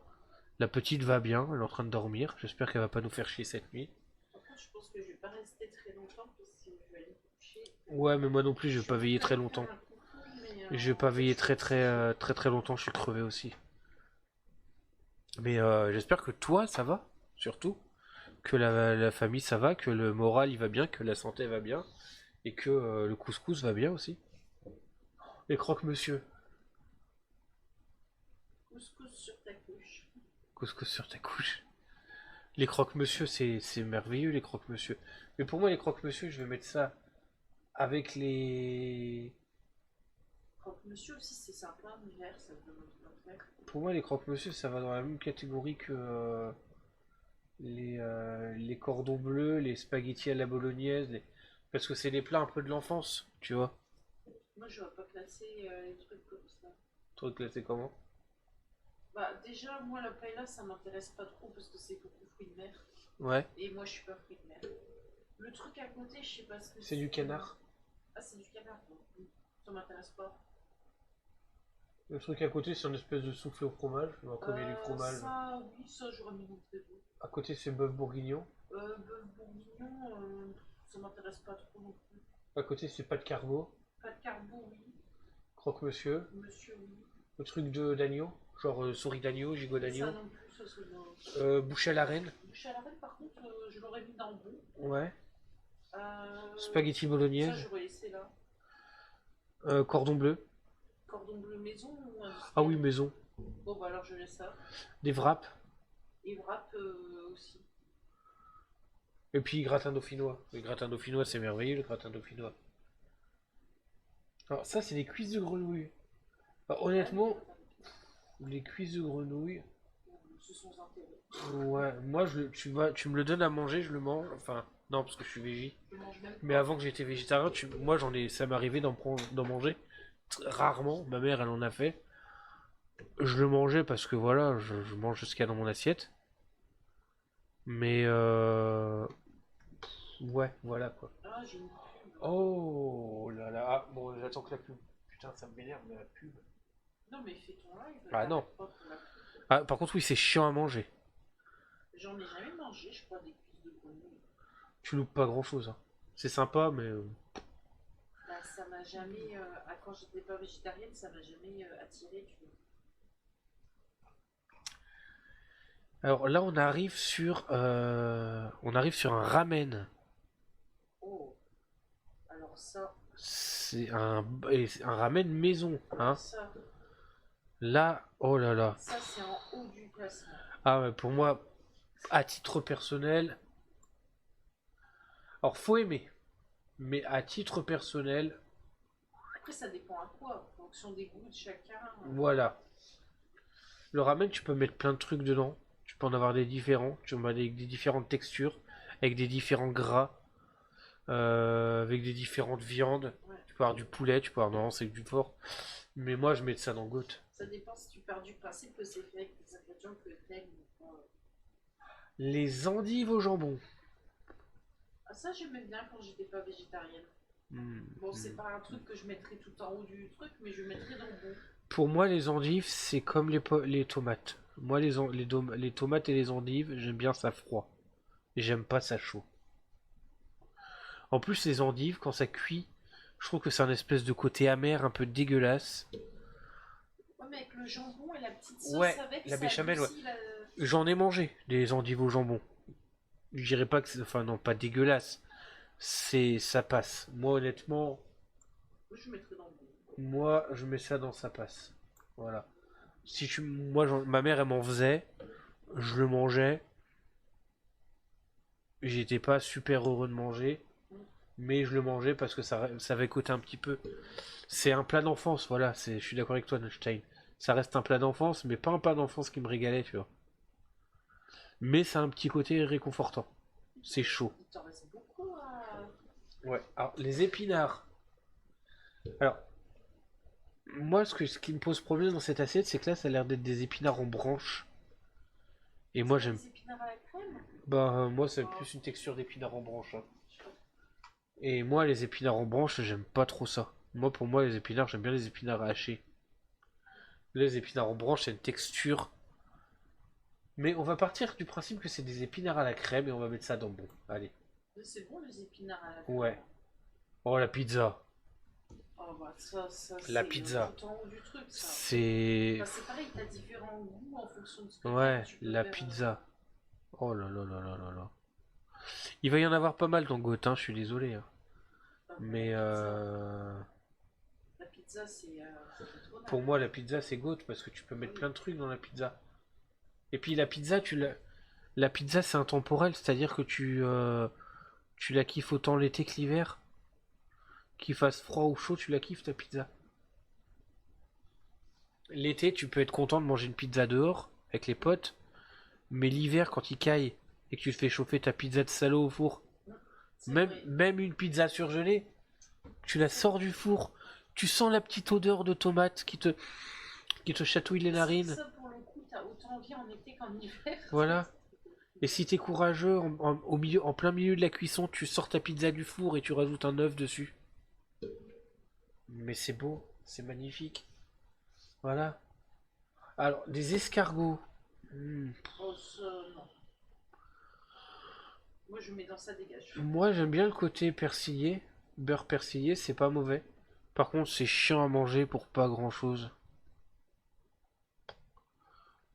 La petite va bien, elle est en train de dormir. J'espère qu'elle va pas nous faire chier cette nuit. Par contre, je pense que je vais pas rester très longtemps parce que je vais aller me coucher. Ouais, mais moi non plus, je Je vais suis pas en veiller train très de faire longtemps. un coucou, mais Je vais pas en fait, veiller je suis fatiguée. très longtemps, je suis crevé aussi. Mais j'espère que toi, ça va, surtout. Que la famille, ça va, que le moral, il va bien, que la santé va bien. Et que le couscous va bien aussi. Les croque-monsieur. Couscous sur ta couche. Couscous sur ta couche. Les croque-monsieur, c'est merveilleux, les croque-monsieur. Mais pour moi, les croque-monsieur, je vais mettre ça avec les... Croque-monsieur aussi, c'est sympa, l'hiver, ça me donne envie d'en faire. Pour moi, les croque-monsieur, ça va dans la même catégorie que les cordons bleus, les spaghettis à la bolognaise. Parce que c'est les plats un peu de l'enfance, tu vois. Moi, je vais pas classer les trucs comme ça. Toi, classé comment? Bah, déjà, moi, la paella, ça m'intéresse pas trop parce que c'est beaucoup fruits de mer. Ouais, Et moi, je suis pas fruits de mer. Le truc à côté, je sais pas ce que c'est du canard. Ah, c'est du canard, non. Ça m'intéresse pas. Le truc à côté, c'est une espèce de soufflé au fromage. Alors, comme il y a du fromage. Ça, oui, ça, j'aurais mis mon frigo. À côté, c'est bœuf bourguignon. Bœuf bourguignon, ça m'intéresse pas trop non plus. À côté, c'est pas de carbo. Pas de carbo, oui. Croque-monsieur. Monsieur, oui. Le truc de d'agneau. Genre souris d'agneau, gigot d'agneau. Ça non plus, ça c'est bon. Boucher à la reine. Boucher à la reine, par contre, je l'aurais mis dans le bon. Ouais. Spaghetti Ça, bolognaise. j'aurais laissé là. Cordon bleu. Cordon bleu maison ou Ah oui, industriel? maison. Bon, bah alors je laisse ça. Des wraps. Et wrap aussi. Et puis gratin dauphinois. Le gratin dauphinois, c'est merveilleux, le gratin dauphinois. Alors ça, c'est des cuisses de grenouille. Alors, honnêtement, les cuisses de grenouille, Ce sont intérêts. ouais, moi, tu me le donnes à manger, je le mange. Enfin, non, parce que je suis végé. Je mange même Mais pas. avant que j'étais végétarien, moi, ça m'arrivait d'en manger. Rarement, ma mère, elle en a fait. Je le mangeais parce que voilà, je mange ce qu'il y a dans mon assiette. Mais ouais, voilà quoi. Ah, j'ai une pub. Oh là là, ah, bon, j'attends que la pub. Putain, ça me mais la pub. Non, mais fais ton live. Ah non. Pas pour la pub. Ah, par contre, oui, c'est chiant à manger. J'en ai jamais mangé, je crois, des cuisses de grenouille. Tu loupes pas grand chose. Hein. C'est sympa, mais. Bah, ça m'a jamais. Quand j'étais pas végétarienne, ça m'a jamais attiré, tu vois. Alors là, on arrive sur un ramen. Oh, alors ça, C'est un ramen maison, hein. ça, Là, oh là là. ça c'est en haut du classement. Ah ouais, pour moi, à titre personnel, alors faut aimer, mais à titre personnel, Après, ça dépend à quoi, en fonction des goûts de chacun. voilà. Le ramen, tu peux mettre plein de trucs dedans. Tu peux en avoir des différents. Tu peux en avoir avec des différentes textures, avec des différents gras, avec des différentes viandes. Ouais. Tu peux avoir du poulet, tu peux avoir non, c'est du porc. Mais moi, je mets ça dans goût. Ça dépend si tu pars du principe que c'est fait avec des ingrédients que t'aimes ou pas. Les endives au jambon. Ah, ça, j'aimais bien quand j'étais pas végétarienne. Bon, c'est pas un truc que je mettrais tout en haut du truc, mais je mettrais dans le bon. Pour moi, les endives, c'est comme les tomates. Moi, les tomates et les endives, j'aime bien ça froid. Et j'aime pas ça chaud. En plus, les endives, quand ça cuit, je trouve que c'est un espèce de côté amer, un peu dégueulasse. Ouais, mais avec le jambon et la petite sauce Ouais, avec, la ça béchamel, ouais. adoucit la. J'en ai mangé, des endives au jambon. Je dirais pas que c'est... Enfin, non, pas dégueulasse. Ça passe. Moi, honnêtement, Moi, je mettrais dans le bon. moi, je mets ça dans ça passe. Voilà. Si tu... Moi, ma mère, elle m'en faisait. Je le mangeais. J'étais pas super heureux de manger. Mais je le mangeais parce que ça avait coûté un petit peu. C'est un plat d'enfance, voilà. Je suis d'accord avec toi, Neustein. Ça reste un plat d'enfance, mais pas un plat d'enfance qui me régalait, tu vois. Mais ça a un petit côté réconfortant. C'est chaud. Il t'en reste beaucoup à. Ouais. Alors, les épinards. Alors, moi, ce qui me pose problème dans cette assiette, c'est que là, ça a l'air d'être des épinards en branche. Et C'est moi, pas j'aime. des épinards à la crème? Bah, moi, c'est Oh, plus une texture d'épinards en branche, hein. je sais pas. Et moi, les épinards en branche, j'aime pas trop ça. Moi, pour moi, les épinards, j'aime bien les épinards hachés. Les épinards en branche, c'est une texture. Mais on va partir du principe que c'est des épinards à la crème et on va mettre ça dans le bon. Allez. Mais c'est bon, les épinards à la Ouais. crème. Oh, la pizza. Oh, bah, ça La c'est pizza. tout en haut du truc, ça. C'est. Bah, c'est pareil, t'as différents goûts en fonction de ce que t'aimes. Ouais, Tu peux la faire. pizza. Oh là là là là là là. Il va y en avoir pas mal dans Gotin, je suis désolé, hein. Bah, Mais la pizza, c'est pour incontournable. moi, la pizza c'est Goat parce que tu peux mettre Oui. plein de trucs dans la pizza. Et puis la pizza, la pizza c'est intemporel, c'est-à-dire que tu la kiffes autant l'été que l'hiver. Qu'il fasse froid ou chaud, tu la kiffes ta pizza. L'été, tu peux être content de manger une pizza dehors avec les potes, mais l'hiver, quand il caille et que tu te fais chauffer ta pizza de salaud au four, C'est vrai. même une pizza surgelée, tu la sors du four, tu sens la petite odeur de tomate qui te chatouille les narines. Ça, pour le coup, t'as autant envie en été qu'en hiver. Voilà. Et si t'es courageux, en plein milieu de la cuisson, tu sors ta pizza du four et tu rajoutes un œuf dessus. Mais c'est beau, c'est magnifique. Voilà. Alors, des escargots. Hmm. Oh, ça, non. Moi, je mets dans ça dégage. Moi, j'aime bien le côté persillé. Beurre persillé, c'est pas mauvais. Par contre, c'est chiant à manger pour pas grand chose.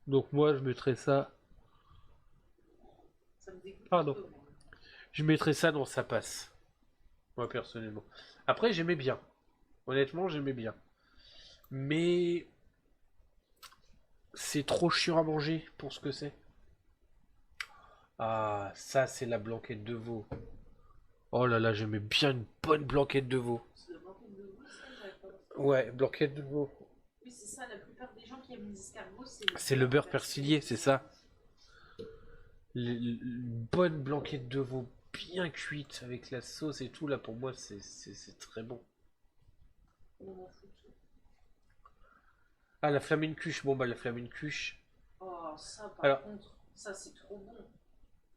Donc, moi, je mettrais ça. Ça me dégoûte un Pardon. peu, moi. Je mettrais ça dans sa passe. Moi, personnellement. Après, j'aimais bien. Honnêtement, j'aimais bien. Mais c'est trop chiant à manger pour ce que c'est. Ah, ça, c'est la blanquette de veau. Oh là là, j'aimais bien une bonne blanquette de veau. C'est le blanquette de veau, ça, j'avais pas pensé. Ouais, blanquette de veau. Oui, c'est ça, la plupart des gens qui aiment les escargots, c'est C'est le beurre persillé, c'est ça. Une bonne blanquette de veau bien cuite avec la sauce et tout, là pour moi c'est très bon. On m'en fout tout. Ah, la flamine cuche, bon bah la flamine cuche. Oh, ça, par Alors, contre, ça, c'est trop bon.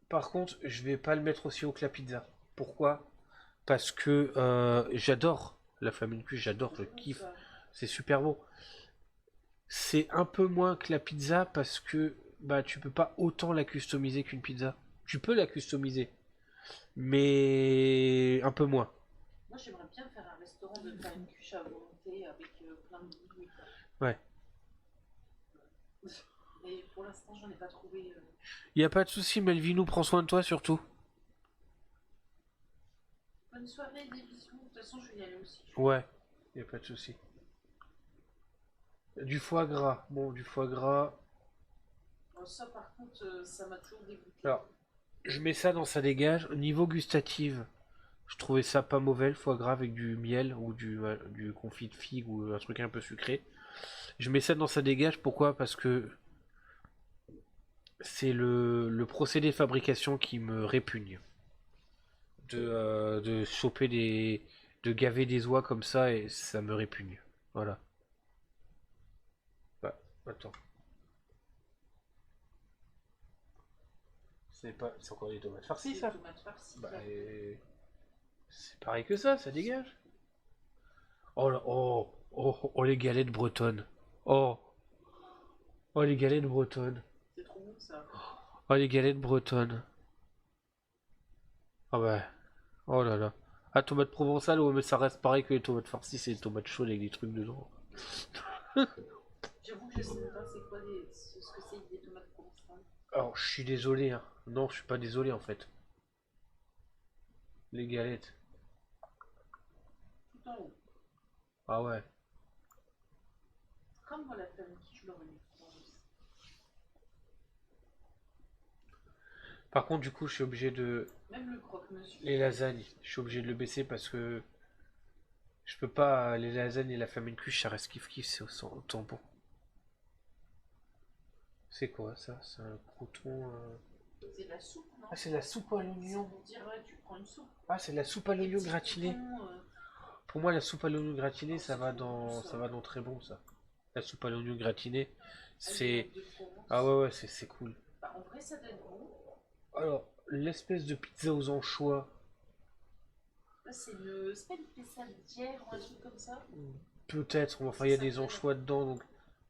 par contre, je vais pas le mettre aussi haut que la pizza. Pourquoi? Parce que j'adore la flamine cuche, j'adore, je C'est bon, kiffe. ça. C'est super bon. C'est un peu moins que la pizza parce que bah tu peux pas autant la customiser qu'une pizza. Tu peux la customiser, mais un peu moins. Moi, j'aimerais bien faire un restaurant de faire une cuche à volonté avec plein de goûts et tout. Ouais. Mais pour l'instant, j'en ai pas trouvé. Y a pas de souci, Melvinou, prends soin de toi surtout. Bonne soirée, des bisous. De toute façon, je vais y aller aussi. Ouais, y a pas de souci. Du foie gras. Bon, du foie gras. Oh, ça, par contre, ça m'a toujours dégoûté. Alors, je mets ça dans sa dégage. Au niveau gustatif, je trouvais ça pas mauvais, le foie gras avec du miel ou du confit de figue ou un truc un peu sucré. Je mets ça dans sa dégage, pourquoi? Parce que c'est le procédé de fabrication qui me répugne. De choper de gaver des oies comme ça et ça me répugne. Voilà. Bah, attends. C'est encore des tomates farcies Des ça? tomates farcies. Bah, là. c'est pareil que ça dégage. Oh là, oh, oh, oh, les galettes bretonnes. Oh, Oh, les galettes bretonnes. C'est trop bon ça. Oh, les galettes bretonnes. Ah ouais. Oh là là. Ah, tomate provençale, ouais, mais ça reste pareil que les tomates farcies, c'est les tomates chaudes avec des trucs dedans. J'avoue que je sais même pas c'est quoi ce que c'est des tomates provençales. Alors, je suis désolé, hein. Non, je suis pas désolé en fait. Les galettes. Tout en haut. Ah ouais. Comme moi la famille, je l'aurais mis tout en haut. Par contre, du coup, je suis obligé de. Même le croque-monsieur. Les lasagnes, je suis obligé de le baisser parce que je peux pas. Les lasagnes et la famine cuche, ça reste kiff kiff, c'est autant bon. C'est quoi ça? C'est un crouton. C'est de la soupe, non? Ah, c'est la soupe à C'est l'oignon. pour dire, ouais, tu prends une soupe. Ah, c'est la soupe à Des l'oignon petits gratinée. croutons, Pour moi, la soupe à l'oignon gratiné, oh, ça c'est va trop bon dans, ça. ça va dans très bon ça. La soupe à l'oignon gratiné, Ah, les c'est. de Provence. Ah ouais, ouais, c'est cool. Bah, en vrai, ça doit être bon. Alors, l'espèce de pizza aux anchois, Là, c'est pas une pesadière ou un truc comme ça? peut-être, mais enfin, il y a des anchois dedans, donc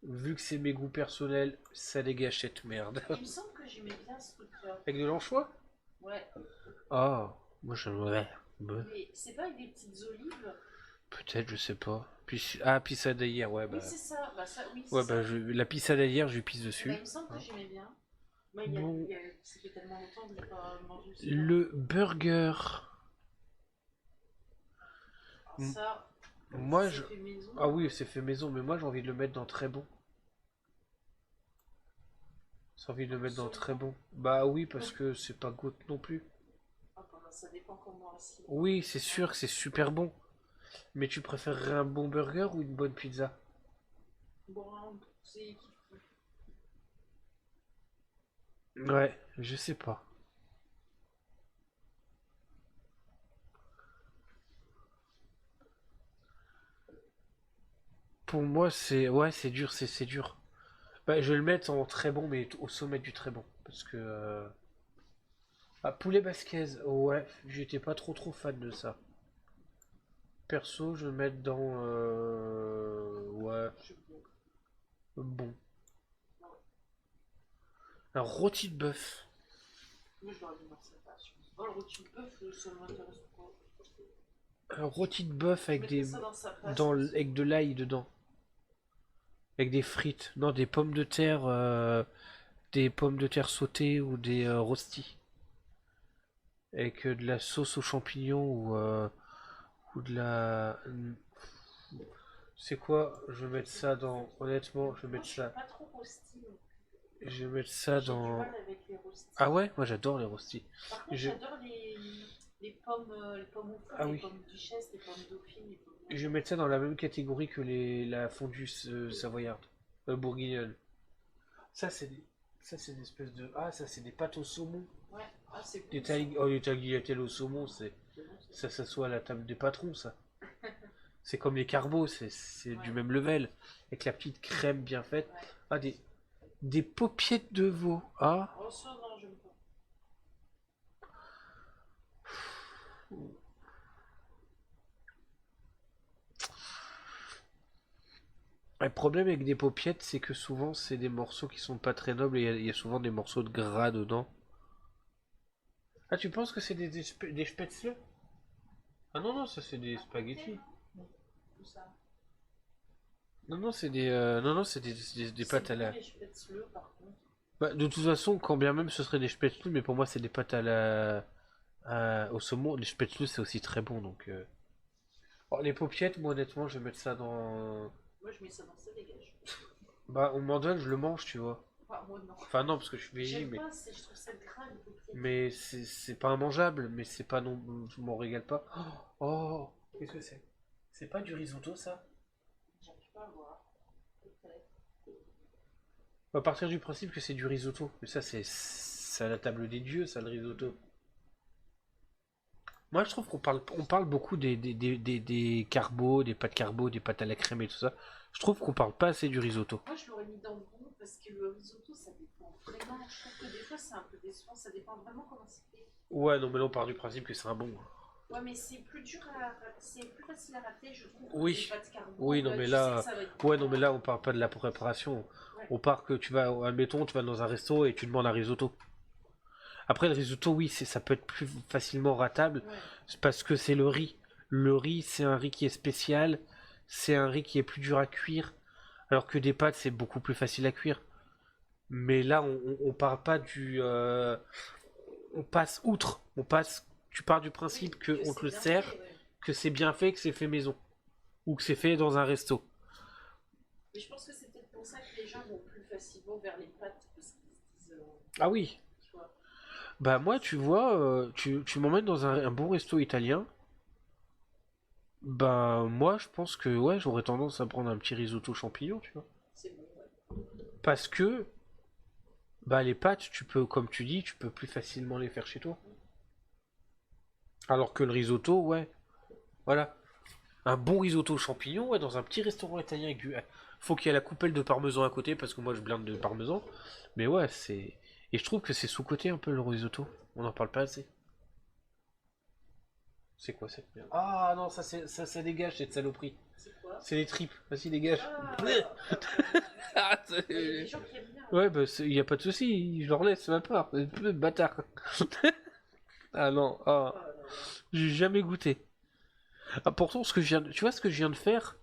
vu que c'est mes goûts personnels, ça dégage cette merde. Il me semble que j'aimais bien ce truc-là. Avec de l'anchois? Ouais. Ah, moi j'aimerais. Mais c'est pas avec des petites olives? Peut-être, je sais pas. Puis, ah, pissade d'hier, ouais, Oui, bah. c'est ça. Bah, ça, oui, c'est Ouais, ça. bah, la pissade d'hier, je lui pisse Eh ben, dessus. il me semble que Hein. j'aimais bien. Moi, Bon, ça fait tellement longtemps que j'ai pas mangé ça. le burger. Alors M- ça, Moi, c'est je. fait maison. Ah oui, c'est fait maison, mais moi j'ai envie de le mettre dans très bon. J'ai envie de le mettre dans très bon. Bah oui, parce que c'est pas goût non plus. Ah, bah, ça dépend comment aussi. Oui, c'est sûr que c'est super bon. Mais tu préférerais un bon burger ou une bonne pizza? Bon, c'est Ouais, je sais pas. Pour moi, c'est. Ouais, c'est dur, c'est dur. Bah, je vais le mettre en très bon, mais au sommet du très bon. Parce que. Ah, poulet basquez, ouais, j'étais pas trop fan de ça. Perso, je vais le mettre dans. Ouais, bon. Un rôti de bœuf. Moi, je l'aurais mis dans sa passion. Oh, le rôti de bœuf, ça m'intéresse pas. Un rôti de bœuf Je avec mettrais des. ça dans sa passion. Avec de l'ail dedans. Avec des frites. Non, des pommes de terre. Des pommes de terre sautées ou des rostis. Avec de la sauce aux champignons ou de la. C'est quoi? Je vais mettre ça dans. Honnêtement, je vais Moi, mettre je suis ça. pas trop rosti. Je vais mettre ça J'ai du dans. mal avec les rostis. Ah ouais? Moi j'adore les rostis. Par contre, Je... j'adore les pommes au four, Ah les oui. pommes duchesse, les pommes dauphines, les pommes. Je vais mettre ça dans la même catégorie que la fondue savoyarde. Bourguignonne. Ça c'est des. Ça c'est une espèce de. Ah, ça c'est des pâtes au saumon. Ouais, ah, c'est Des bon. Ça. oh, les tagliatelles au saumon, c'est. C'est bon, ça. Ça s'assoit à la table des patrons, ça. C'est comme les carbos, c'est du Ouais. même level. Avec la petite crème bien faite. Ouais. Ah, des paupiettes de veau. Ah. Oh, ça, non, j'aime pas. Le problème avec des paupiettes, c'est que souvent, c'est des morceaux qui sont pas très nobles et il y a souvent des morceaux de gras dedans. Ah, tu penses que c'est des spätzle? Ah non, non, ça c'est des spaghettis. Tout ça. Non, non, non, non, c'est des pâtes à C'est bon, la. les spätzle, par contre. Bah, de toute façon, quand bien même ce serait des spätzle, mais pour moi, c'est des pâtes à la. Au saumon. Les spätzle, c'est aussi très bon, donc. Oh, les paupiettes, moi, honnêtement, je vais mettre ça dans. Moi, je mets ça dans ça, dégage. Bah, on m'en donne, je le mange, tu vois. Enfin, moi, non. Enfin, non, parce que je suis végé, J'aime mais. pas, je trouve ça gras, les paupières. Mais c'est pas immangeable, mais c'est pas non. Je m'en régale pas. Oh, qu'est-ce que c'est? C'est pas du risotto, ça? J'arrive pas à voir. Peut-être. On va partir du principe que c'est du risotto. Mais ça, c'est à la table des dieux, ça, le risotto. Moi, je trouve on parle beaucoup des carbos, des pâtes carbo, des pâtes à la crème et tout ça. Je trouve qu'on parle pas assez du risotto. Moi, je l'aurais mis dans le bon parce que le risotto, ça dépend vraiment. Je trouve que des fois, c'est un peu décevant. Ça dépend vraiment comment c'est fait. Ouais, non, mais là, on part du principe que c'est un bon. Ouais, mais c'est plus dur c'est plus facile à rater, je trouve, que des Oui, pâtes carbo. oui, non Là, mais tu sais que là, ça va être ouais, bon. non mais là, on parle pas de la préparation. Ouais, On part que tu vas, admettons, tu vas dans un resto et tu demandes un risotto. Après, le risotto, oui, ça peut être plus facilement ratable ouais. c'est parce que c'est le riz. Le riz, c'est un riz qui est spécial, c'est un riz qui est plus dur à cuire, alors que des pâtes, c'est beaucoup plus facile à cuire. Mais là, on parle pas on passe outre. Tu pars du principe Oui, que que on te c'est le bien sert, fait, ouais. que c'est bien fait, que c'est fait maison, ou que c'est fait dans un resto. Mais je pense que c'est peut-être pour ça que les gens vont plus facilement vers les pâtes, parce qu'ils se disent, Ah oui, tu vois, bah moi, tu vois, tu m'emmènes dans un bon resto italien. Bah moi, je pense que ouais, j'aurais tendance à prendre un petit risotto champignon, tu vois. c'est bon, ouais. Parce que bah les pâtes, tu peux, comme tu dis, tu peux plus facilement les faire chez toi. Alors que le risotto, ouais, voilà. Un bon risotto champignon, ouais, dans un petit restaurant italien avec du. Faut qu'il y ait la coupelle de parmesan à côté, parce que moi je blinde de parmesan. Mais ouais, c'est. Et je trouve que c'est sous-côté un peu le risotto. On n'en parle pas assez. C'est quoi cette merde? Ah non, ça dégage cette saloperie. C'est quoi? C'est les tripes. Vas-y, dégage. Ah, ouais, Ah, il y a des gens qui aiment bien. ouais, bah y a pas de souci, je leur laisse ma part. Bâtard. Ah non, Oh ah, là là. j'ai jamais goûté. Ah, pourtant, tu vois ce que je viens de faire?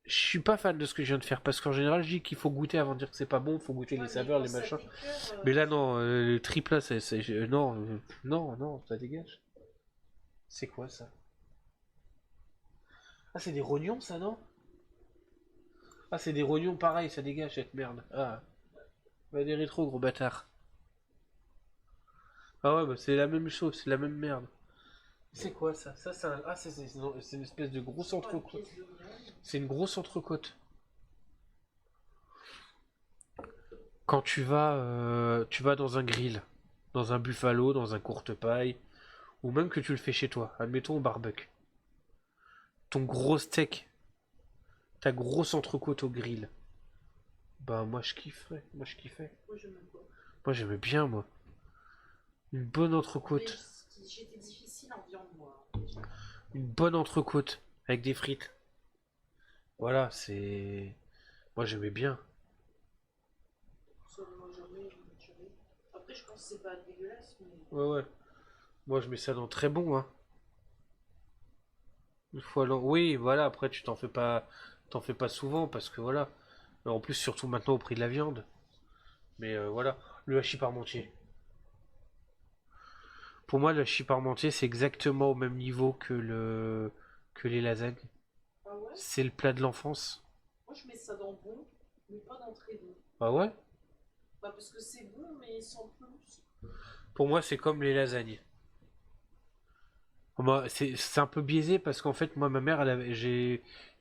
Je suis pas fan de ce que je viens de faire parce qu'en général, je dis qu'il faut goûter avant de dire que c'est pas bon, faut goûter les Ouais, mais saveurs, quand les ça machins. t'écœure, Mais là, non, le trip là, non, non, non, ça dégage. C'est quoi ça? Ah, c'est des rognons, ça, non? Ah, c'est des rognons pareil, ça dégage cette merde. Ah, va des rétro, gros bâtard. Ah ouais, bah c'est la même chose, c'est la même merde. C'est quoi ça? Ça, c'est un... Ah, c'est une espèce de je grosse crois, une entrecôte. pièce de viande. C'est une grosse entrecôte. Quand tu vas dans un grill, dans un buffalo, dans un courte paille, ou même que tu le fais chez toi, admettons au barbecue. Ton gros steak, ta grosse entrecôte au grill. Bah moi je kifferais, moi je kiffais. Moi, je m'aime pas. Moi j'aimais bien moi. Une bonne Mais entrecôte. j'étais difficile en viande, moi, déjà. Une bonne entrecôte avec des frites. Voilà, c'est... Moi j'aimais bien. Ça, moi, jamais, jamais. Après, je pense que c'est pas dégueulasse, mais. Ouais ouais. Moi je mets ça dans très bon hein. Une fois l'an. Oui, voilà, après tu t'en fais pas souvent parce que voilà. En plus surtout maintenant au prix de la viande. Mais voilà, le hachis parmentier. Pour moi, le hachis parmentier, c'est exactement au même niveau que les lasagnes. Ah ouais? C'est le plat de l'enfance. Moi, je mets ça dans bon, mais pas dans très bon. Ah ouais? Bah, parce que c'est bon, mais sans plus. Pour moi, c'est comme les lasagnes. Moi, c'est un peu biaisé parce qu'en fait, moi, ma mère,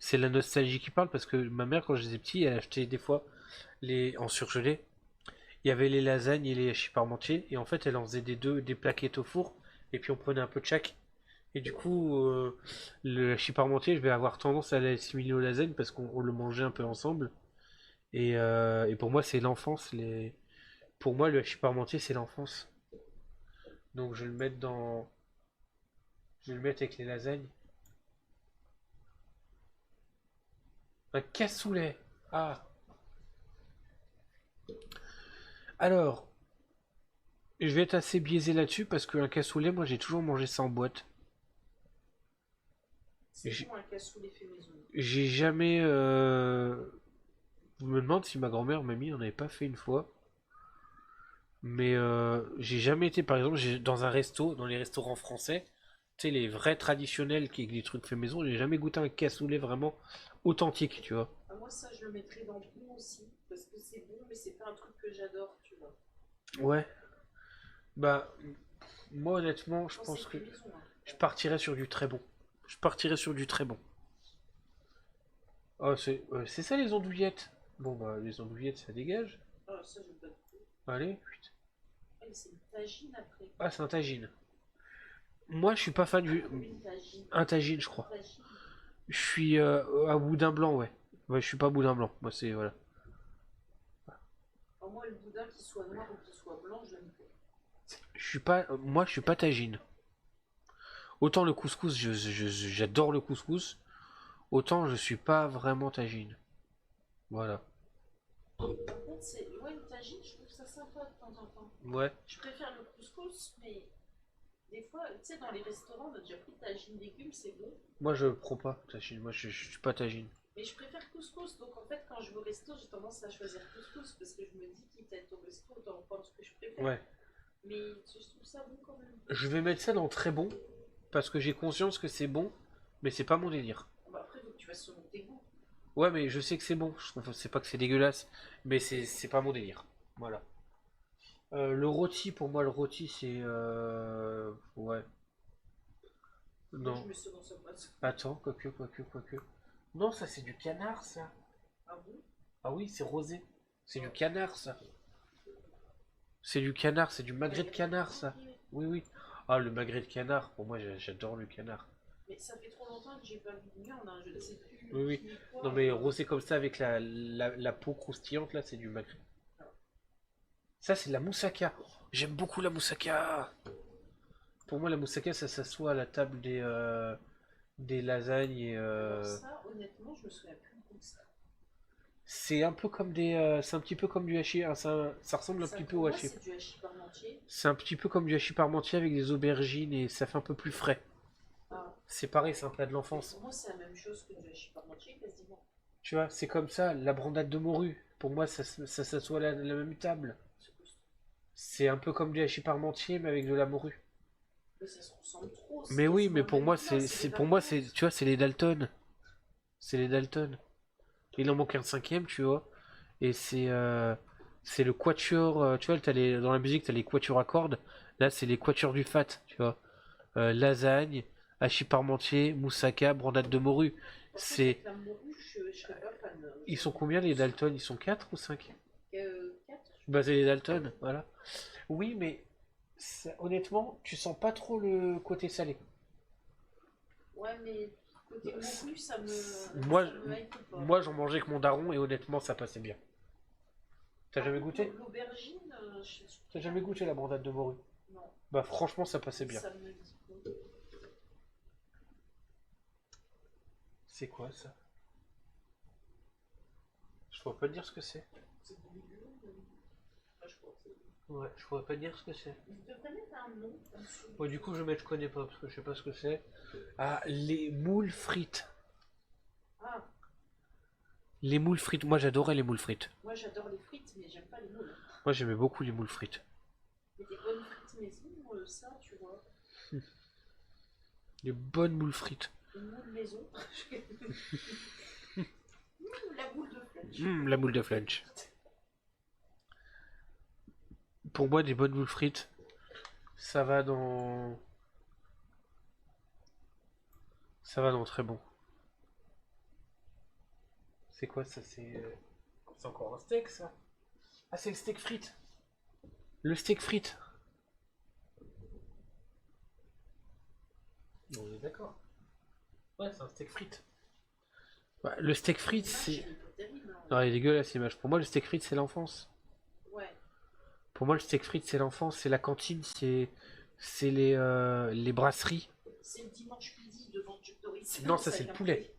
c'est la nostalgie qui parle parce que ma mère, quand j'étais petit, elle achetait des fois en surgelé. Il y avait les lasagnes et les hachis parmentiers et en fait, elle en faisait des plaquettes au four et puis on prenait un peu de chaque. Et du coup, le hachis parmentier, je vais avoir tendance à l'assimiler aux lasagnes parce qu'on le mangeait un peu ensemble. Et pour moi, c'est l'enfance. Pour moi, le hachis parmentier, c'est l'enfance. Donc, je vais le mettre avec les lasagnes. Un cassoulet. Ah. Alors, je vais être assez biaisé là-dessus parce qu'un cassoulet, moi, j'ai toujours mangé ça en boîte. C'est J'ai bon un cassoulet fait maison. j'ai jamais. Je me demande si ma grand-mère, mamie, en avait pas fait une fois. Mais j'ai jamais été, par exemple, dans un resto, dans les restaurants français, tu sais, les vrais traditionnels qui avec des trucs faits maison, j'ai jamais goûté un cassoulet vraiment authentique, tu vois. Ah, moi, ça, je le mettrais dans bon aussi. Parce que c'est bon, mais c'est pas un truc que j'adore, tu vois. Ouais. Bah, moi honnêtement, je Quand c'est pense que fait maison, hein. je partirais sur du très bon. Je partirais sur du très bon. Oh, c'est ça les andouillettes. Bon, bah, les andouillettes, ça dégage. Ah, ça, j'aime pas du tout. Allez, putain. Ah, mais c'est une tagine après. Ah, c'est un tagine. Moi, je suis pas fan du. Une tagine. Un tagine, je Une crois. tagine. Je suis à boudin blanc, ouais. Ouais, je suis pas boudin blanc. Moi, c'est. Voilà. Alors, moi, le boudin, qu'il soit noir ou qu'il soit blanc, je l'aime pas. Je suis pas. Moi, je suis pas tagine. Autant le couscous, j'adore le couscous, autant je suis pas vraiment tagine. Voilà. Par contre, c'est. Ouais, une tagine, je trouve ça sympa de temps en temps. Ouais. Je préfère le couscous, mais des fois, tu sais, dans les restaurants, on a déjà pris tagine légumes, c'est bon. Moi je prends pas tagine, moi je suis pas tagine. Mais je préfère couscous, donc en fait, quand je vais au resto, j'ai tendance à choisir couscous parce que je me dis, quitte à être au resto, autant prendre ce que je préfère. Ouais. Mais je trouve ça bon quand même. Je vais mettre ça dans très bon, parce que j'ai conscience que c'est bon, mais c'est pas mon délire. Bah, après, faut que tu fasses selon tes goûts. Ouais, mais je sais que c'est bon, je trouve, c'est pas que c'est dégueulasse, mais c'est pas mon délire. Voilà. Le rôti, pour moi, le rôti, c'est... Ouais. Moi, je Non. mets ça dans sa boîte. Attends, quoique. Non, ça, c'est du canard, ça. Ah bon? Ah oui, c'est rosé. C'est du canard, ça. C'est du canard, c'est du magret de canard, ça. Ok. Oui, oui. Ah, le magret de canard, pour moi, j'adore le canard. Mais ça fait trop longtemps que j'ai pas vu de viande, hein, je ne sais plus Oui, oui. qui est quoi. Non, mais rosé comme ça, avec la peau croustillante, là, c'est du magret. Ça, c'est de la moussaka. J'aime beaucoup la moussaka. Pour moi, la moussaka, ça s'assoit à la table des lasagnes et Alors ça, honnêtement, je me souviens plus de ça. c'est un peu comme c'est un petit peu comme du hachis, hein, ça ressemble un Ça, petit peu pour au moi, hachis. c'est du hachis parmentier. C'est un petit peu comme du hachis parmentier avec des aubergines et ça fait un peu plus frais. Ah, C'est pareil, c'est un plat de mais l'enfance. pour moi, c'est la même chose que du hachis parmentier, quasiment. Tu vois, c'est comme ça, la brandade de morue. Pour moi, ça s'assoit à la même table. C'est costaud. C'est un peu comme du hachis parmentier mais avec de la morue. Mais ça se ressemble trop. C'est Mais oui, quasiment mais le pour même moi, plat, c'est des pour moi, vacances. tu vois, c'est les Dalton. C'est les Dalton. Il en manque un cinquième, tu vois. Et c'est le quatuor. Tu vois, dans la musique, t'as les quatuors à cordes. Là, c'est les quatuors du fat, tu vois. Lasagne, hachis parmentier, moussaka, brandade de morue. Franchement, C'est. avec la morue, je serais pas fan. Ils sont combien les Dalton? Ils sont 4 ou 5? 4. Bah, c'est les Dalton, voilà. Oui, mais honnêtement, tu sens pas trop le côté salé. Ouais, mais côté morue, Moi, ça me hype pas. moi j'en mangeais avec mon daron et honnêtement, ça passait bien. T'as Par jamais contre, goûté? l'aubergine, T'as jamais goûté la brandade de morue? non, Bah, franchement, ça passait bien. ça me dit pas. C'est quoi ça? Je pourrais pas te dire ce que c'est. C'est des légumes, je crois que c'est. Ouais, je pourrais pas te dire ce que c'est. Ils devraient mettre un nom dessus. Ouais, du coup, je connais pas parce que je sais pas ce que c'est. Ah, les moules frites. Ah, Les moules frites. Moi, j'adorais les moules frites. moi j'adore les frites, mais j'aime pas les moules. Moi, j'aimais beaucoup les moules frites. Mais des bonnes frites maison, ça, tu vois. Les bonnes moules frites. Une moule maison. La boule de flèche. La moule de flanche. Pour moi, des bonnes moules frites, ça va dans. Ça va dans très bon. C'est quoi ça? C'est encore un steak ça? Ah, c'est le steak frites. Le steak frites. On est d'accord. Ouais, c'est un steak frites. Bah, le steak frites, L'image, c'est. elle est pas terrible, hein. Non, il est dégueulasse l'image. Pour moi, le steak frites, c'est l'enfance. Ouais. Pour moi, le steak frites, c'est l'enfance, c'est la cantine, c'est les brasseries. C'est le dimanche midi devant Chuck Norris. Non, ça c'est le poulet.